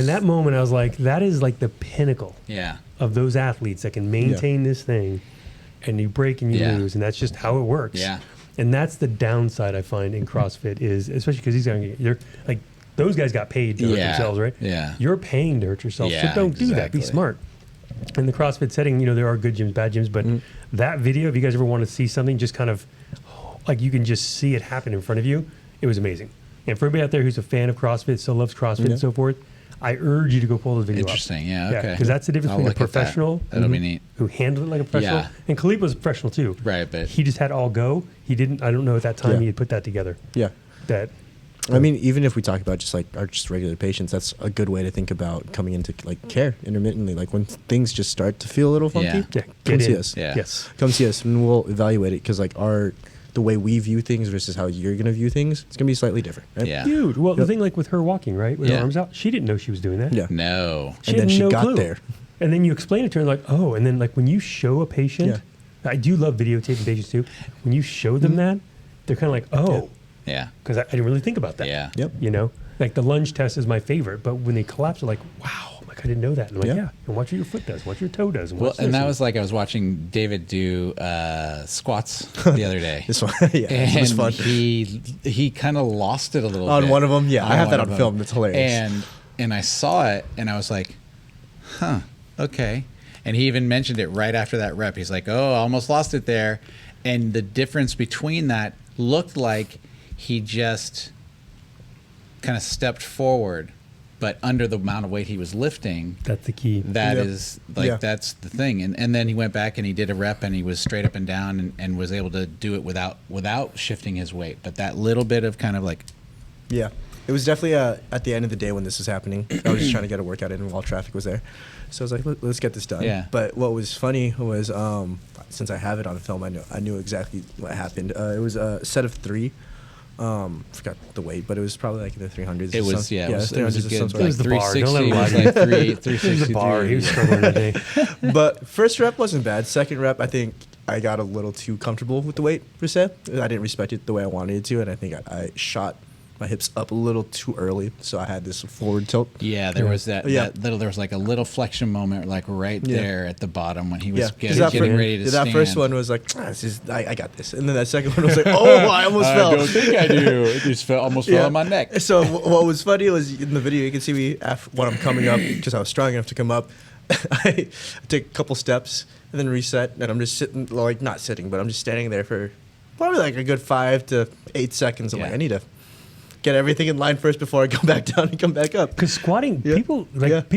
that moment, I was like, that is like the pinnacle Yeah. of those athletes that can maintain this thing, and you break and you Yeah. lose, and that's just how it works. Yeah. And that's the downside I find in CrossFit is, especially because these guys, they're like, those guys got paid to hurt Yeah. themselves, right? Yeah. You're paying to hurt yourself, Yeah, so don't do that. Be exactly. smart. In the CrossFit setting, there are good gyms, bad gyms, but that video, if you guys ever want to see something, just kind of like you can just see it happen in front of you, it was amazing. And for everybody out there who's a fan of CrossFit, still loves CrossFit and so forth, I urge you to go pull the video Interesting. up. Yeah. Okay. Because that's the difference I'll between a look at that. professional That'll be neat. who handled it like a professional, Yeah. and Khalipa was a professional too. Right, but He just had all go. He didn't, I don't know at that time Yeah. he had put that together. Yeah. That I mean, even if we talk about just like our just regular patients, that's a good way to think about coming into like care intermittently. Like when things just start to feel a little funky, Yeah. get come see in. us. Yeah. Yes. Come see us, and we'll evaluate it because like the way we view things versus how you're gonna view things, it's gonna be slightly different. Right? Yeah. Huge. Well, the Yep. thing like with her walking, right, with her Yeah. arms out, she didn't know she was doing that. Yeah. No. She And then had she no got clue. there. And then you explain it to her like, oh, and then like when you show a patient, I do love videotaping patients too. When you show them that, they're kind of like, oh, Yeah. because I didn't really think about that. Yeah. Yep. Like the lunge test is my favorite, but when they collapse, they're like, wow, like I didn't know that. And I'm like, Yeah. yeah, and watch what your foot does, watch what your toe does. And Well, watch and this. that was like I was watching David do squats the other day. This one, yeah, And it was fun. he kind of lost it a little On bit. one of 'em? Yeah, I have one that of on 'em. film. It's hilarious. And I saw it, and I was like, huh, okay. And he even mentioned it right after that rep. He's like, oh, I almost lost it there. And the difference between that looked like he just kind of stepped forward, but under the amount of weight he was lifting, That's the key. that Yep. is like Yeah. that's the thing. And then he went back and he did a rep and he was straight up and down and was able to do it without shifting his weight. But that little bit of kind of like Yeah. It was definitely at the end of the day when this was happening. I was just trying to get a workout in while traffic was there. So I was like, let's get this done. Yeah. But what was funny was, since I have it on film, I knew exactly what happened. It was a set of 3. Forgot the weight, but it was probably like in the 300s. it or was some- it was a 300s of some good sort. It was like the bar. Don't 360 let him was lie to like you. 363. It was the bar. He was struggling that day. But first rep wasn't bad. Second rep, I think I got a little too comfortable with the weight per se. I didn't respect it the way I wanted it to, and I think I shot my hips up a little too early, so I had this forward tilt. Yeah, there was that little. There was like a little flexion moment, like right Yeah. there at the bottom when he was Yeah, getting ready to that stand. first one was like, I got this, and then that second one was like, oh, I almost fell. I don't think I do. It just almost fell on my neck. So what was funny was in the video you can see me when I'm coming up because I was strong enough to come up. I take a couple steps and then reset, and I'm just sitting, like not sitting, but I'm just standing there for probably like a good 5 to 8 seconds. I'm Yeah. like, I need to get everything in line first before I go back down and come back up. Because squatting, Yeah. people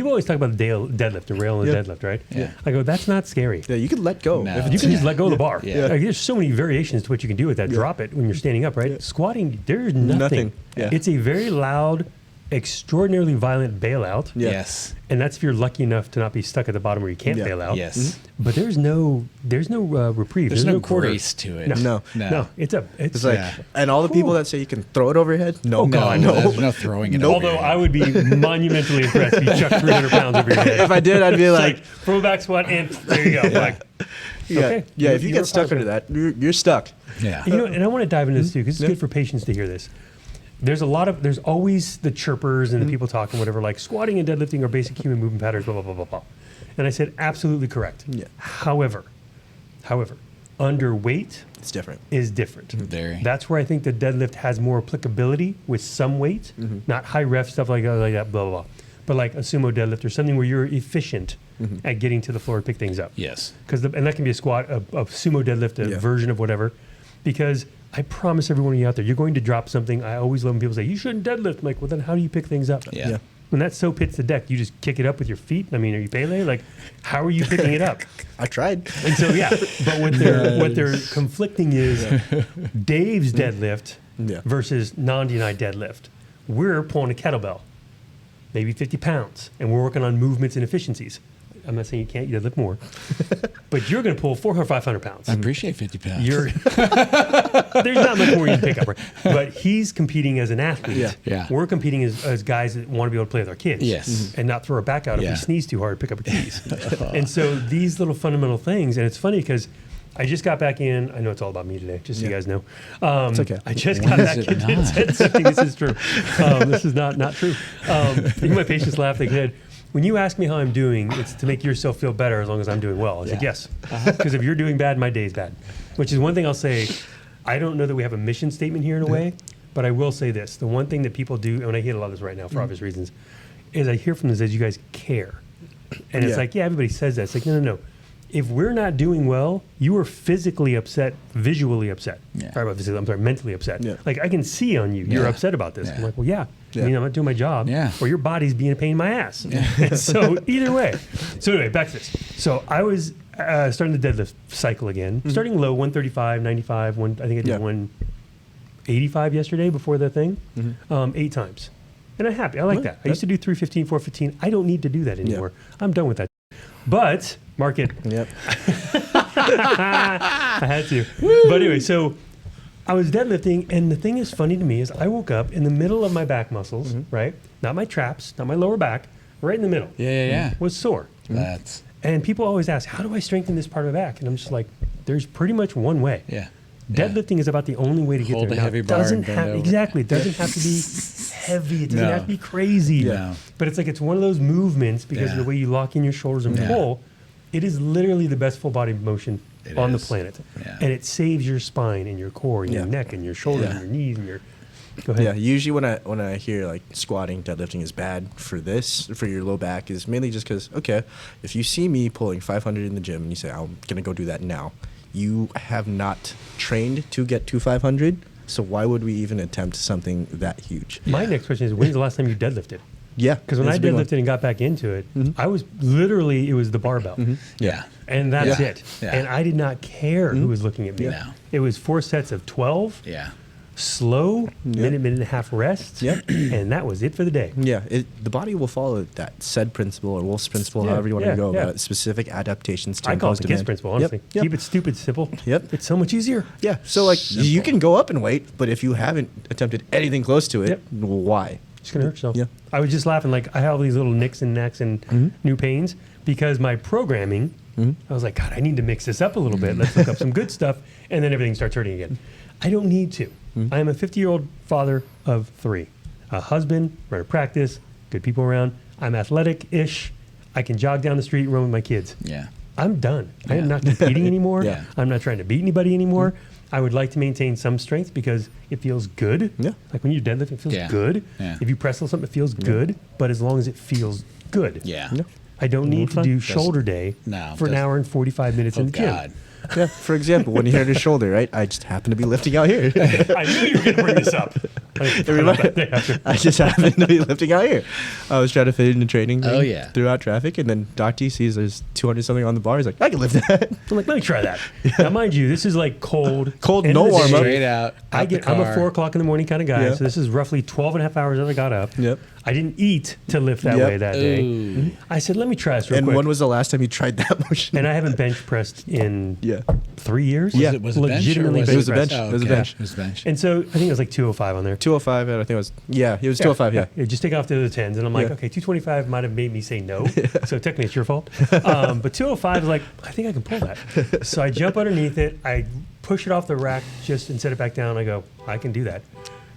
always talk about the deadlift, the rail and the deadlift, right? Yeah. I go, that's not scary. Yeah, you can let go. No. If You can just let go of the bar. Yeah. Like, there's so many variations to what you can do with that. Yeah. Drop it when you're standing up, right? Yeah. Squatting, there's nothing. Nothing. Yeah. It's a very loud, extraordinarily violent bailout. Yeah. Yes. And that's if you're lucky enough to not be stuck at the bottom where you can't Yeah. bail out. Yes. But there's no reprieve. There's no quarter. grace to it. No. No. It's It's like, Yeah. and all the people that say you can throw it overhead, no, Oh, God, No, no. there's no throwing it. Nope. over Although your I head. would be monumentally impressed if you chucked 300 pounds over your head. If I did, I'd be It's like, from a back squat and there you go. Like, yeah, okay. yeah. If you You're get stuck fine. under that, you're stuck. Yeah. And I want to dive into this too because it's Yeah. good for patients to hear this. There's always the chirpers and the people talking whatever, like squatting and deadlifting are basic human movement patterns, blah, blah, blah, blah, blah. And I said, absolutely correct. Yeah. However, underweight It's different. is different. Very. That's where I think the deadlift has more applicability with some weight, not high ref stuff like that, blah, blah, blah. But like a sumo deadlift or something where you're efficient at getting to the floor and pick things up. Yes. And that can be a squat, a sumo deadlift, a Yeah. version of whatever. Because I promise every one of you out there, you're going to drop something. I always love when people say, you shouldn't deadlift. I'm like, well, then how do you pick things up? Yeah. Yeah. When that soap hits the deck, you just kick it up with your feet? I mean, are you Pele? Like, how are you picking it up? I tried. And so, yeah. But what they're conflicting is Dave's deadlift Yeah. versus non-denied deadlift. We're pulling a kettlebell, maybe 50 pounds, and we're working on movements and efficiencies. I'm not saying you can't deadlift more, but you're going to pull 400, 500 pounds. I appreciate 50 pounds. There's not much more you can pick up, right? But he's competing as an athlete. Yeah. Yeah. We're competing as guys that want to be able to play with our kids. Yes. And not throw our back out if Yeah. we sneeze too hard, pick up our keys. And so these little fundamental things, and it's funny because I just got back in. I know it's all about me today, just so you guys know. It's okay. I just When got is back it in. not? This is true. This is not true. Even my patients laugh. They said, when you ask me how I'm doing, it's to make yourself feel better as long as I'm doing well. I said, yes. Because if you're doing bad, my day's bad. Which is one thing I'll say. I don't know that we have a mission statement here in a way, but I will say this. The one thing that people do, and I hate a lot of this right now for obvious reasons, is I hear from them is you guys care. And it's Yeah. like, yeah, everybody says that. It's like, no. If we're not doing well, you are physically upset, visually upset. Yeah. I'm sorry, mentally upset. Yeah. Like I can see on you, you're Yeah. upset about this. Yeah. I'm like, well, yeah. Yeah. I mean, I'm not doing my job. Yeah. Or your body's being a pain in my ass. And so either way. So anyway, back to this. So I was starting the deadlift cycle again, starting low, 135, 95. I think I did Yeah. 185 yesterday before the thing, 8 times. And I'm happy. I like that. I used to do 315, 415. I don't need to do that anymore. I'm done with that. But market. Yep. I had to. But anyway, so I was deadlifting, and the thing is funny to me is I woke up in the middle of my back muscles, right? Not my traps, not my lower back, right in the middle. Yeah. Was sore. That's And people always ask, how do I strengthen this part of the back? And I'm just like, there's pretty much one way. yeah. Deadlifting is about the only way to get Hold there. a heavy bar doesn't and bend have over. exactly. It doesn't have to be heavy. It doesn't No. have to be crazy. Yeah. But it's like it's one of those movements because of Yeah. the way you lock in your shoulders and Yeah. pull. It is literally the best full body motion It on the is. planet, Yeah. and it saves your spine and your core and your Yeah. neck and your shoulders Yeah. and your knees and your. Go ahead. Yeah, usually when I hear like squatting, deadlifting is bad for your low back is mainly just because, okay, if you see me pulling 500 in the gym and you say, I'm going to go do that now, you have not trained to get to 500, so why would we even attempt something that huge? My next question is, when's the last time you deadlifted? Yeah. Because when I that's a big one. deadlifted and got back into it, I was literally, it was the barbell. Yeah. And that's Yeah. it. Yeah. And I did not care who was looking at me. No. It was 4 sets of 12, Yeah. slow, minute and a half rest, Yep. and that was it for the day. Yeah, the body will follow that SAID principle or Wolf's principle, Yeah, however you want yeah, to go yeah. about specific adaptations to I call it impose the KISS demand. principle, honestly. Yep. Keep it stupid simple. Yep. It's so much easier. Yeah, so like you Simple. can go up in weight, but if you haven't attempted anything close to it, Yep. why? It's going to hurt yourself. Yeah. I was just laughing, like, I have all these little nicks and knacks and new pains because my programming, I was like, God, I need to mix this up a little bit. Let's look up some good stuff. And then everything starts hurting again. I don't need to. I am a 50-year-old father of 3, a husband, run a practice, good people around. I'm athletic-ish. I can jog down the street and run with my kids. Yeah. I'm done. I am Yeah. not competing anymore. Yeah. I'm not trying to beat anybody anymore. I would like to maintain some strength because it feels good. Yeah. Like when you deadlift, it feels Yeah. good. Yeah. If you press on something, it feels good. But as long as it feels good. Yeah. Yeah. I don't need to fun. do shoulder day No, for an doesn't- hour and 45 minutes Oh, in the gym. God. Yeah, for example, when you hit his shoulder, right? I just happen to be lifting out here. I knew you were going to bring this up. It reminded- I just happened to be lifting out here. I was trying to fit into training Oh, yeah. throughout traffic, and then Doc T sees there's 200 something on the bar. He's like, I can lift that. I'm like, let me try that. Now, mind you, this is like cold. Cold, end no of the warm day. up. Straight out. I'm a 4 o'clock in the morning kind of guy. Yeah. So this is roughly 12 and a half hours that I got up. Yep. I didn't eat to lift that Yep. way that day. Ooh. I said, let me try this real And quick. when was the last time you tried that motion? And I haven't bench pressed in Yeah. 3 years. Yeah. Was it bench or Legitimately was it was a pressed. bench. Oh, It was a okay. bench. It was a bench. And so I think it was like 205 on there. 205, and I think it was, it was 205, yeah. Just take off the other 10s. And I'm like, Yeah. okay, 225 might have made me say no. So technically it's your fault. But 205 is like, I think I can pull that. So I jump underneath it. I push it off the rack just and set it back down. I go, I can do that.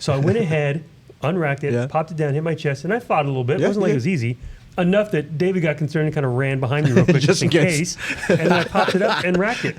So I went ahead, unracked it, Yeah. popped it down, hit my chest, and I fought a little bit. It Yeah, wasn't like yeah. it was easy. Enough that David got concerned and kind of ran behind me real quick just in case. And then I popped it up and racked it.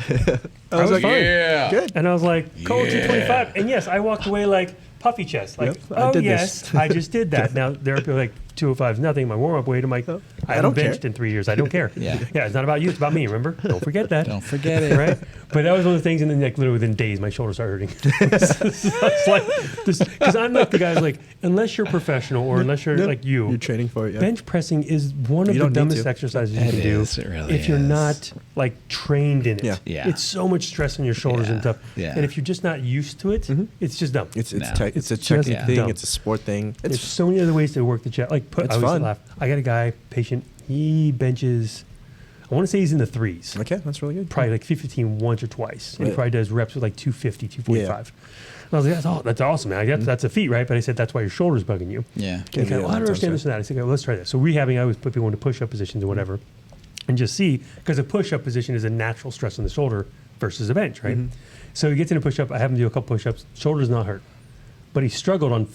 I was like, fine. Yeah. Good. And I was like, cold Yeah. 225. And yes, I walked away like puffy chest. Like, Yep, I oh, did yes, this. I just did that. Now, there are people like 205 is nothing. My warm up weight. I'm like, I haven't don't benched care. in 3 years. I don't care. Yeah. It's not about you. It's about me. Remember? Don't forget that. Don't forget it. Right? But that was one of the things, and then like literally within days, my shoulders started hurting. It's like, because I'm like the guy who's like, unless you're professional or unless you're like You're training for it. Yeah. bench pressing is one of You the don't need dumbest to. exercises you It can do is. It really if you're is. not like trained in it. Yeah. Yeah. It's so much stress on your shoulders and stuff. Yeah. And if you're just not used to it, it's just dumb. It's No. it's a It's technique just thing. dumb. It's a sport thing. There's It's so many other ways to work the chest. Like It's I always fun. laugh. I got a guy patient. He benches. I want to say he's in the threes. okay. That's really good. Probably like 15 once or twice. And he Right. probably does reps with like 250, 245. And I was like, that's awesome, man. That's a feat, right? But I said, that's why your shoulder's bugging you. Yeah. And he Yeah, kind of, I don't that understand sounds this and that. I said, okay, well, let's try this. So rehabbing, I always put people into push-up positions or whatever and just see, because a push-up position is a natural stress on the shoulder versus a bench, right? So he gets in a push-up. I have him do a couple push-ups. Shoulder's not hurt. But he struggled on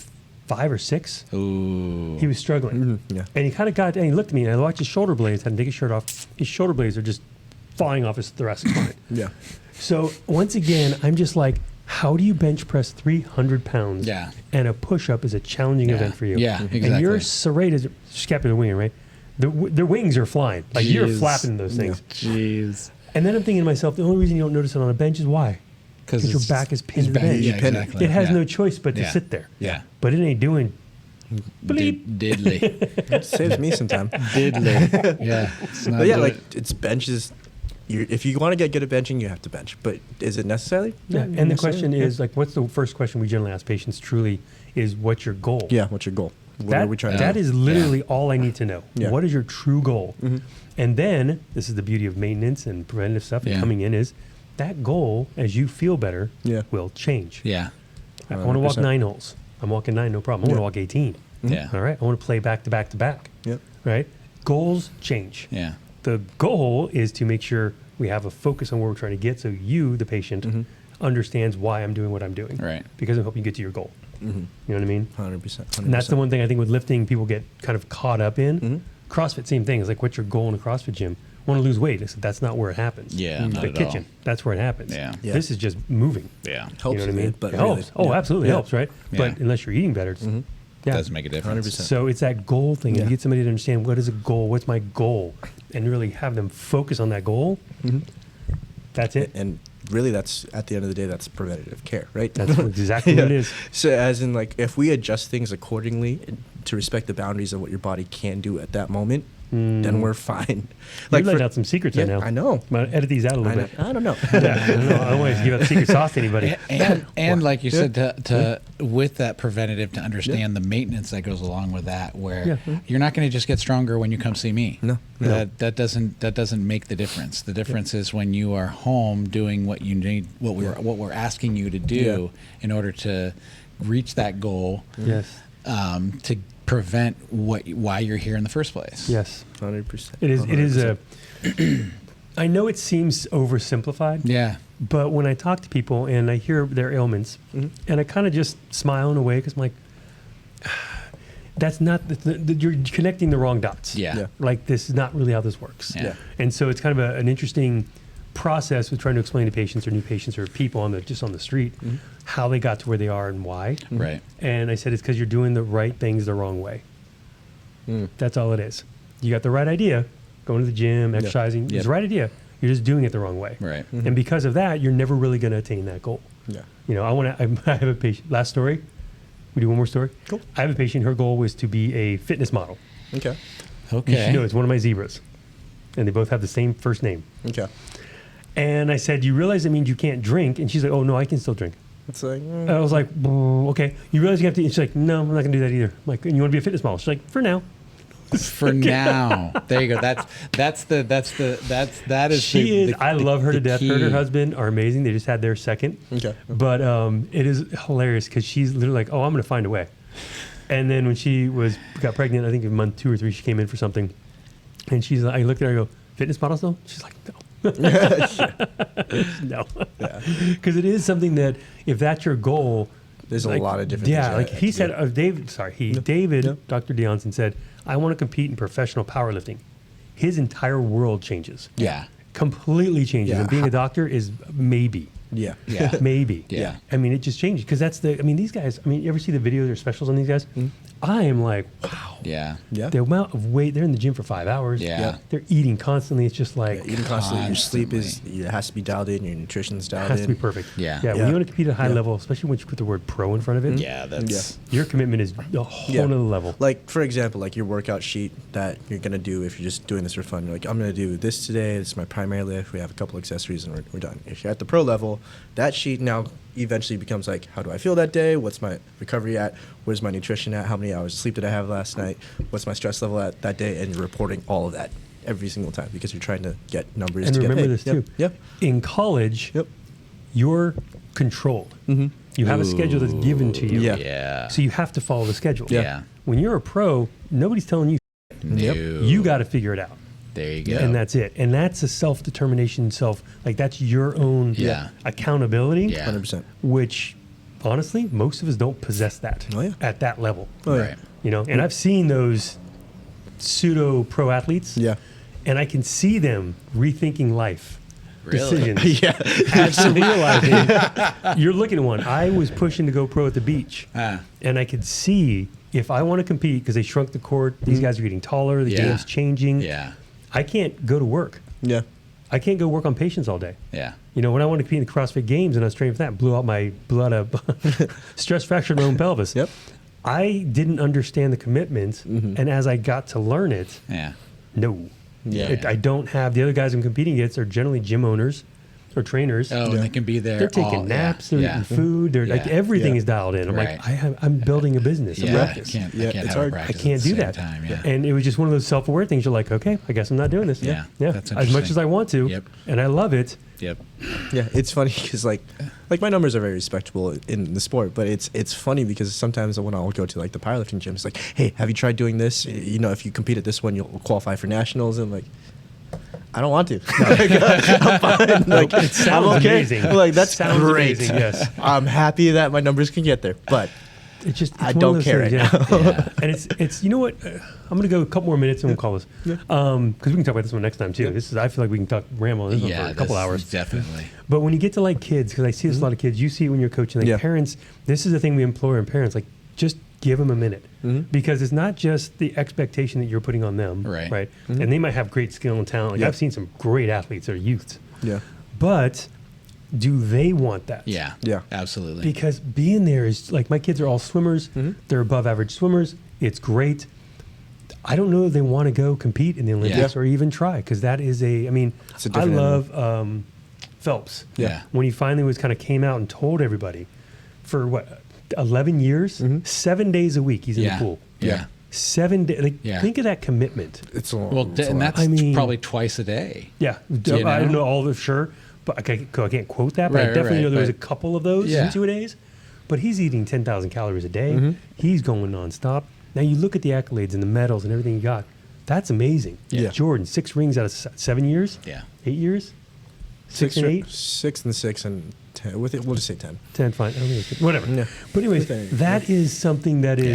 5 or 6. Ooh. He was struggling. Yeah. And he kind of got, and he looked at me and I watched his shoulder blades, had him take his shirt off. His shoulder blades are just falling off his thoracic spine. Yeah. So once again, I'm just like, how do you bench press 300 pounds? Yeah. And a push-up is a challenging Yeah. event for you. Yeah, And exactly. your serrated scapular wing, right? Their wings are flying. Like you're Jeez. flapping those things. Jeez. And then I'm thinking to myself, the only reason you don't notice it on a bench is why? Because your back is pinned to the bench. Yeah, pin it. exactly. It has Yeah. no choice but to Yeah. sit there. Yeah. But it ain't doing bleep. Diddly. It saves me some time. Diddly. Yeah. It's not But yeah, doing- like it's benches. If you want to get good at benching, you have to bench. But is it necessary? Yeah. Not And the necessarily. question is, like, what's the first question we generally ask patients truly is, what's your goal? Yeah. What's your goal? What That, are we trying to that do? is literally all I need to know. Yeah. What is your true goal? Mm-hmm. And then, this is the beauty of maintenance and preventative stuff and Yeah. coming in is, that goal, as you feel better, Yeah. will change. Yeah. I want to walk 100%. 9 holes. I'm walking 9, no problem. I want to Yeah. walk 18. Yeah. All right. I want to play back to back to back. Yep. Right? Goals change. Yeah. The goal is to make sure we have a focus on where we're trying to get so you, the patient, understands why I'm doing what I'm doing. Right. Because I'm helping you get to your goal. You know what I mean? 100%. And that's the one thing I think with lifting, people get kind of caught up in. Mm-hmm. CrossFit, same thing. It's like, what's your goal in a CrossFit gym? Want to lose weight? I said, that's not where it happens. Yeah, not The at kitchen, all. that's where it happens. Yeah. Yeah. This is just moving. Yeah. Helps you know what I with mean? it, but it really, helps. Oh, yeah. absolutely Yeah. helps, right? Yeah. But unless you're eating better, it's, yeah. Does make a difference. 100%. So it's that goal thing. If Yeah. you get somebody to understand what is a goal, what's my goal, and really have them focus on that goal, that's it. And really, that's at the end of the day, that's preventative care, right? That's exactly what it is. So, as in, like, if we adjust things accordingly to respect the boundaries of what your body can do at that moment, then we're fine. Like, you let for- out some secrets yeah, right now. I know. I'm going to edit these out a little bit. I don't know. Yeah, I don't know. I don't want to give out the secret sauce to anybody. And like you said, to with that preventative, to understand the maintenance that goes along with that, where Yeah. you're not going to just get stronger when you come see me. No. That doesn't make the difference. The difference is when you are home doing what you need, what we're asking you to do in order to reach that goal. Yes. To prevent why you're here in the first place. Yes. 100%. It is. It is 100%. a. I know it seems oversimplified. Yeah. But when I talk to people and I hear their ailments, and I kind of just smile in a way because I'm like, that's not, you're connecting the wrong dots. Yeah. Yeah. Like, this is not really how this works. Yeah. And so it's kind of an interesting process with trying to explain to patients or new patients or people on the street how they got to where they are and why. Right. And I said, it's because you're doing the right things the wrong way. That's all it is. You got the right idea, going to the gym, exercising. Yep. It's the right idea. You're just doing it the wrong way. Right. And because of that, you're never really going to attain that goal. Yeah. You know, I have a patient. Last story. We do one more story. Cool. I have a patient. Her goal was to be a fitness model. Okay. Okay. You should know it's one of my zebras, and they both have the same first name. Okay. And I said, "You realize it means you can't drink?" And she's like, "Oh no, I can still drink." It's like, I was like, "Okay." You realize you have to? And she's like, "No, I'm not going to do that either." I'm like, "And you want to be a fitness model?" She's like, "For now." For now, there you go. That is. She is. I love her to death. Her and her key. husband are amazing. They just had their second. Okay. But it is hilarious because she's literally like, "Oh, I'm going to find a way." And then when she got pregnant, I think in month 2 or 3, she came in for something, and she's like, I looked at her, and I go, "Fitness model still?" She's like, "No." No, because it is something that if that's your goal, There's a like, lot of different yeah, things. like he said, David, Yeah. Dr. Dionson said, "I want to compete in professional powerlifting." His entire world changes. Yeah. Completely changes. Yeah. And being a doctor is maybe. Yeah. Yeah. Maybe. Yeah. I mean, it just changes because these guys, I mean, you ever see the videos or specials on these guys? I am like, wow. Yeah. Yeah. The amount of weight, they're in the gym for 5 hours. Yeah. They're eating constantly. It's just like, Eating constantly. Your sleep it has to be dialed in. Your nutrition's it dialed has in. to be perfect. Yeah. Yeah. When Yeah. you want to compete at a high Yeah. level, especially when you put the word pro in front of it, Yeah. That's. your commitment is a whole Yeah. nother level. Like, for example, like your workout sheet that you're going to do if you're just doing this for fun. You're like, I'm going to do this today. This is my primary lift. We have a couple accessories and we're done. If you're at the pro level, that sheet now eventually becomes like, how do I feel that day? What's my recovery at? Where's my nutrition at? How many hours of sleep did I have last night? What's my stress level at that day? And you're reporting all of that every single time because you're trying to get numbers. And to remember get, this hey, too. Yep. In college, Yep. you're controlled. You have a schedule that's given to you. Yeah. Yeah. So you have to follow the schedule. Yeah. When you're a pro, nobody's telling you. No. You got to figure it out. There you go. And that's it. And that's a self-determination, that's your own Yeah. accountability, Yeah. 100%. which honestly, most of us don't possess that Oh, yeah. at that level. Oh, yeah. Right. You know, and I've seen those pseudo pro athletes. Yeah. And I can see them rethinking life. Really? Decisions. Yeah. After realizing you're looking at one. I was pushing to go pro at the beach. Ah. And I could see if I want to compete because they shrunk the court, these guys are getting taller, the Yeah. game's changing. Yeah. I can't go to work. Yeah. I can't go work on patients all day. Yeah. You know, when I wanted to compete in the CrossFit Games and I was training for that, blew out my blood up, stress fractured my own pelvis. Yep. I didn't understand the commitment, and as I got to learn it, Yeah. no. Yeah. I don't have, the other guys I'm competing against are generally gym owners or trainers. Oh, and they can be there. They're taking all- naps, yeah. they're eating food, they're like Yeah. everything Yeah. is dialed in. I'm Right. like, I'm building a business. Yeah. I'm I practice. can't Yeah, have it's a hard. I practice can't at the do same that. Time. Yeah. And it was just one of those self-aware things. You're like, okay, I guess I'm not doing this. Yeah. Yeah. That's As much interesting. as I want to. Yep. And I love it. Yep. Yeah, it's funny because like my numbers are very respectable in the sport, but it's funny because sometimes when I'll go to like the powerlifting gym, it's like, hey, have you tried doing this? You know, if you compete at this one, you'll qualify for nationals. And like, I don't want to. I'm fine. Like, It sounds I'm okay. amazing. Like that's Sounds great. amazing, yes. I'm happy that my numbers can get there, but It's just, it's I one of don't those care things, right yeah. Yeah. And it's you know what? I'm gonna go a couple more minutes and we'll call this. Because we can talk about this one next time too. This is, I feel like we can talk ramble on this one for a couple this- hours. Definitely. But when you get to like kids, because I see this a lot of kids, you see it when you're coaching like Yeah. parents. This is the thing we implore in parents, like just give them a minute, because it's not just the expectation that you're putting on them, Right. Right? And they might have great skill and talent. Like Yeah. I've seen some great athletes that are youths, yeah, but do they want that? Yeah. Yeah. Absolutely. Because being there is like my kids are all swimmers. They're above average swimmers. It's great. I don't know if they want to go compete in the Olympics Yeah. or even try, because that is I mean, It's a I different love Phelps. Yeah. When he finally was kind of came out and told everybody for what, 11 years, 7 days a week he's in Yeah. the pool. Yeah. 7 days. Like, Yeah. think of that commitment. it's a Well, it's a and lot. that's I mean- probably twice a day. Yeah. You I don't know? know all of sure, but I can't quote that. But I Right, definitely right, know there was a but- couple of those Yeah. in 2 days. But he's eating 10,000 calories a day. Mm-hmm. He's going nonstop. Now you look at the accolades and the medals and everything he got. That's amazing. Yeah. Jordan, 6 rings out of 7 years, Yeah. 8 years, 6 and 8. 6 and 6 and 10. With it, we'll just say 10. 10, fine. I don't think it's whatever. Yeah. But anyways, Okay. that is something that is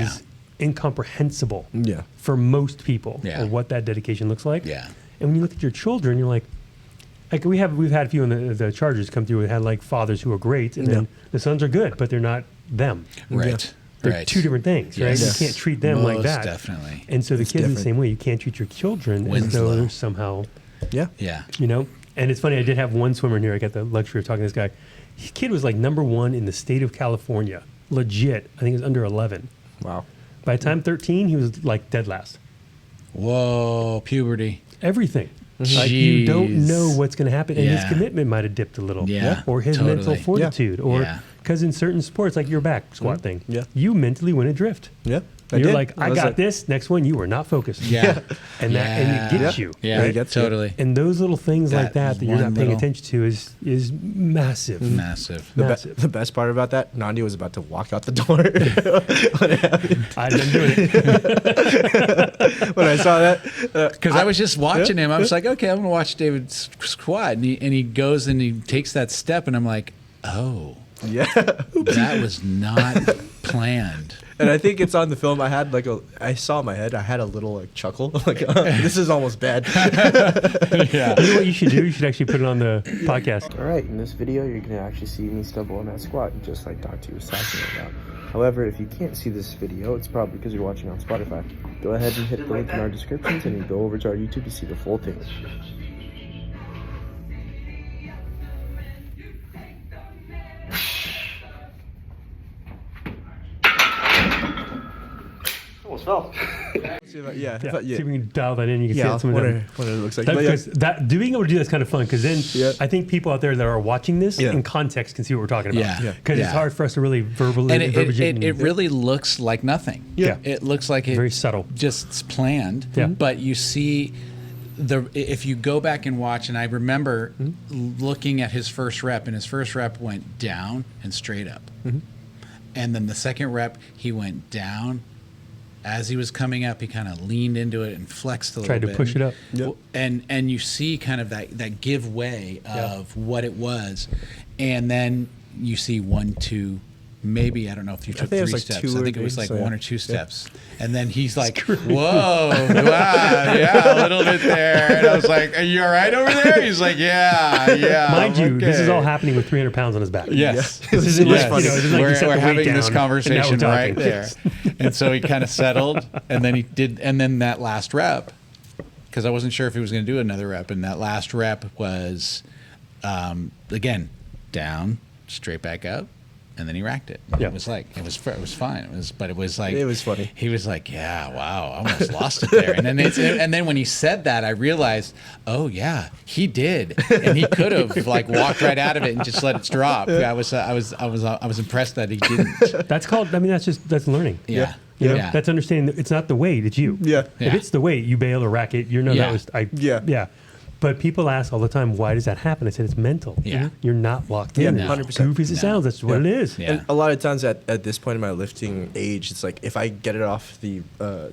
Yeah. incomprehensible Yeah. for most people. Yeah. Or what that dedication looks like. Yeah. And when you look at your children, you're like we've had a few in the Chargers come through and had like fathers who are great, and then the sons are good, but they're not them. Right. They're Right. two different things, right? Yes. You can't treat them like Most that. definitely. And so the It's kids are the different. same way. You can't treat your children as Winslow. though they're somehow, Yeah. Yeah. you know. And it's funny. I did have one swimmer in here. I got the luxury of talking to this guy. His kid was like #1 in the state of California, legit. I think it was under 11. Wow. By the time 13, he was like dead last. Whoa. Puberty. Everything. Like you don't Jeez. know what's going to happen, and his Yeah. commitment might have dipped a little, Yeah, or his mental totally. fortitude, or Yeah. because in certain sports, like your back squat thing, Yeah. you mentally went adrift. Yeah. You're did. like, I was got like- this. Next one, you were not focused. Yeah. and it gets you. Yeah. Right? Gets you. Totally. And those little things like That that you're one not paying little- attention to is massive. Massive. Massive. The best part about that, Nandi was about to walk out the door I've been doing it. when I saw that. Because I was just watching him. I was like, okay, I'm going to watch David squat. And he goes and he takes that step. And I'm like, oh, Yeah. that was not planned. And I think it's on the film. I saw in my head, I had a little like chuckle. Like, this is almost bad. Yeah. You know what you should do? You should actually put it on the podcast. All right, in this video, you're going to actually see me stumble on that squat, just like Doc T was talking about. However, if you can't see this video, it's probably because you're watching on Spotify. Go ahead and hit the link in our descriptions and you go over to our YouTube to see the full thing. Almost fell. Yeah. See if we can dial that in. You can Yeah, see it. what it looks like. That, But yeah. because being able to do that's kind of fun because then Yeah. I think people out there that are watching this Yeah. in context can see what we're talking about. Yeah. Because it's Yeah. hard for us to really verbally. And verbiage it really looks like nothing. Yeah. It looks like it Very subtle. just planned. Yeah. But you see if you go back and watch, and I remember looking at his first rep, and his first rep went down and straight up. And then the second rep, he went down. As he was coming up, he kind of leaned into it and flexed a little bit. Tried to push it up. Yep. And you see kind of that give way of what it was. And then you see 1, 2, maybe, I don't know if you took think it 3 was like steps. 2 I or think it was 3, like so 1 yeah. or 2 steps. And then he's like, whoa, wow, yeah, a little bit there. And I was like, are you all right over there? He's like, yeah. Mind you, this is okay." all happening with 300 pounds on his back. Yes. This isn't Yes. like, you know, this isn't like you set we're the weight having down, this and now we're conversation right talking. there. And so he kind of settled, and then he did, and then that last rep, because I wasn't sure if he was going to do another rep, and that last rep was, again, down, straight back up, and then he racked it. Yeah. It was like it was fine. But it was like It was funny. He was like, yeah, wow, I almost lost it there. And then when he said that, I realized, oh yeah, he did, and he could have like walked right out of it and just let it drop. I was impressed that he didn't. That's called, I mean, that's learning. Yeah. You know, Yeah. that's understanding that it's not the weight, it's you. Yeah. If Yeah. it's the weight, you bail or rack it, you know Yeah. that was, Yeah. But people ask all the time, why does that happen? I said, it's mental. Yeah. You're not locked Yeah, in. no. 100%. Goofy as it No. sounds, that's what it is. Yeah. And a lot of times at this point in my lifting age, it's like if I get it off the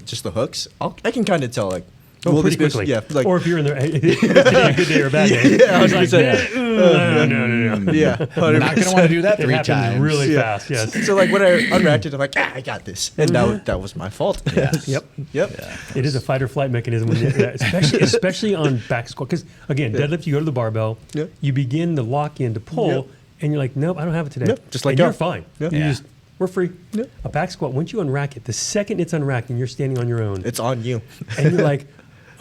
just the hooks, I can kind of tell like Oh, pretty this be- quickly. Yeah, like or if you're in the a good day or a bad day. Yeah, it's like, 100%. no. yeah, I'm not going to want to do that It 3 happens times. really Yeah. fast, yes. So like when I unracked it, I'm like, I got this, and that was my fault. Yep. Yep. It is a fight or flight mechanism, when especially on back squat. Because again, deadlift, you go to the barbell, Yeah. you begin to lock in to pull, Yep. and you're like, nope, I don't have it today. Yep, just let and go. you're fine. Yep. You Yeah. just, we're free. Yep. A back squat, once you unrack it, the second it's unracked and you're standing on your own, It's on you. and you're like,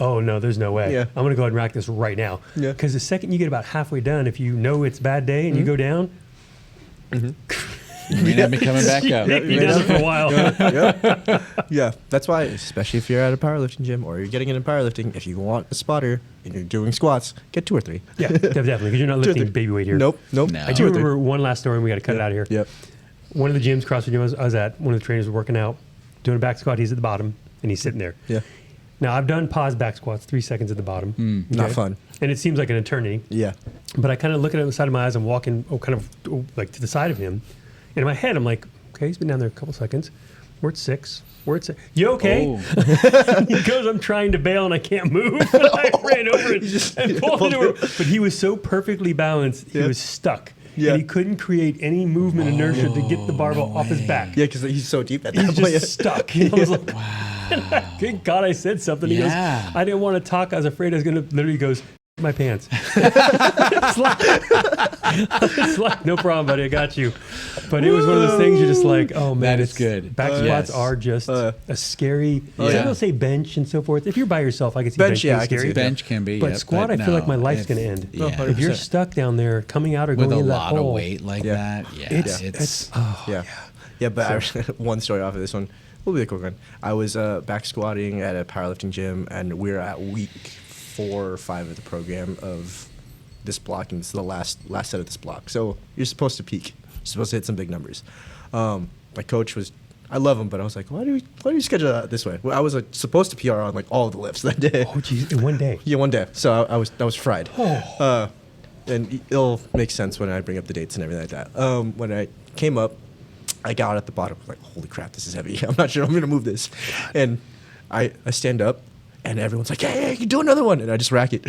oh no, there's no way. Yeah. I'm gonna go ahead and rack this right now. Yeah. Because the second you get about halfway done, if you know it's a bad day and you go down, You may not be coming back up. he does it for a while. Yeah, that's why, especially if you're at a powerlifting gym or you're getting into powerlifting, if you want a spotter and you're doing squats, get 2 or 3. Yeah, definitely, because you're not 2 or lifting 3. baby weight here. Nope. No. I do remember one last story, and we got to cut it out of here. Yep. One of the gyms, CrossFit gym I was at, one of the trainers was working out, doing a back squat. He's at the bottom, and he's sitting there. Yeah. Now, I've done pause back squats, 3 seconds at the bottom. Not fun. And it seems like an eternity. Yeah. But I kind of look at it on the side of my eyes. I'm walking like to the side of him. And in my head, I'm like, okay, he's been down there a couple seconds. We're at 6. We're at 6. You okay? Oh. He goes, I'm trying to bail and I can't move. And I ran over and pulled it over. But he was so perfectly balanced, he Yeah. was stuck. Yeah. And he couldn't create any movement inertia to get the barbell off his back. Yeah, because he's so deep at that He's point. just stuck. And I was like, thank God I said something. He goes, Yeah. I didn't want to talk. I was afraid I was going to literally goes, my pants. It's like, no problem, buddy. I got you. But it was one of those things you're just like, oh man, That is it's good. Back squats Yes. are just a scary. Yeah. Some people say bench and so forth. If you're by yourself, I can see Bench, bench yeah, being I can scary. see Bench can be. But yep, squat, I feel like my no, life's if- going to end. Yeah. 100%. If you're stuck down there, coming out or With going a into that lot of hole, weight like Yeah. that, yeah, it's Yeah. Yeah, but one story off of this one will be a quick one. I was back squatting at a powerlifting gym, and we're at week 4 or 5 of the program of this block, and it's the last set of this block. So you're supposed to peak. You're supposed to hit some big numbers. My coach was, I love him, but I was like, why do you schedule that this way? Well, I was supposed to PR on like all of the lifts that day. oh geez, in one day. Yeah, one day. So I was fried. And it'll make sense when I bring up the dates and everything like that. When I came up, I got at the bottom, like, holy crap, this is heavy. I'm not sure I'm going to move this. And I stand up, and everyone's like, hey, you do another one. And I just rack it.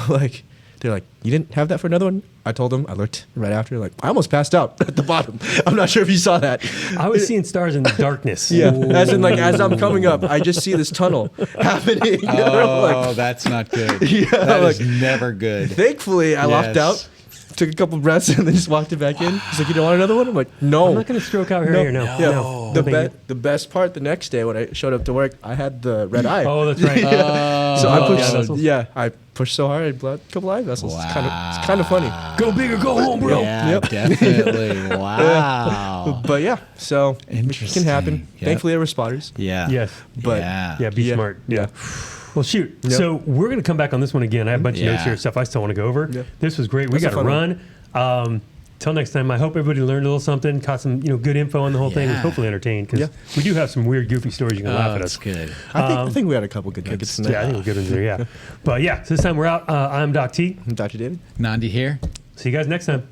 Like, They're like, you didn't have that for another one? I told them. I looked right after. Like, I almost passed out at the bottom. I'm not sure if you saw that. I was seeing stars in the darkness. Yeah, as in like as I'm coming up, I just see this tunnel happening. Oh, that's not good. Yeah, That is like- never good. Thankfully, I locked out, took a couple breaths, and then just walked it back in. He's like, you don't want another one? I'm like, no. I'm not going to stroke out here. No. Yeah. No. The best part the next day when I showed up to work, I had the red eye. Oh, that's right. So I pushed. vessels. Yeah, I pushed so hard, I bled a couple eye vessels. It's kind of funny. Go big or go home, bro. Yeah, Yep. definitely. Wow. But yeah, so it can Interesting. happen. Yep. Thankfully, there were spotters. Yeah. Yes. But Yeah, be Yeah. smart. Yeah. Well, shoot. Yep. So we're going to come back on this one again. I have a bunch of notes Yeah. here, stuff I still want to go over. Yep. This was great. We That's a got to fun run. Till next time, I hope everybody learned a little something, caught some good info on the whole thing, was Yeah. hopefully entertained, because Yeah. we do have some weird, goofy stories you can laugh at that's us. good. I think we had a couple good nuggets in there. Yeah, I think we're good ones there, yeah. But yeah, so this time we're out. I'm Doc T. Dr. David. Nandi here. See you guys next time.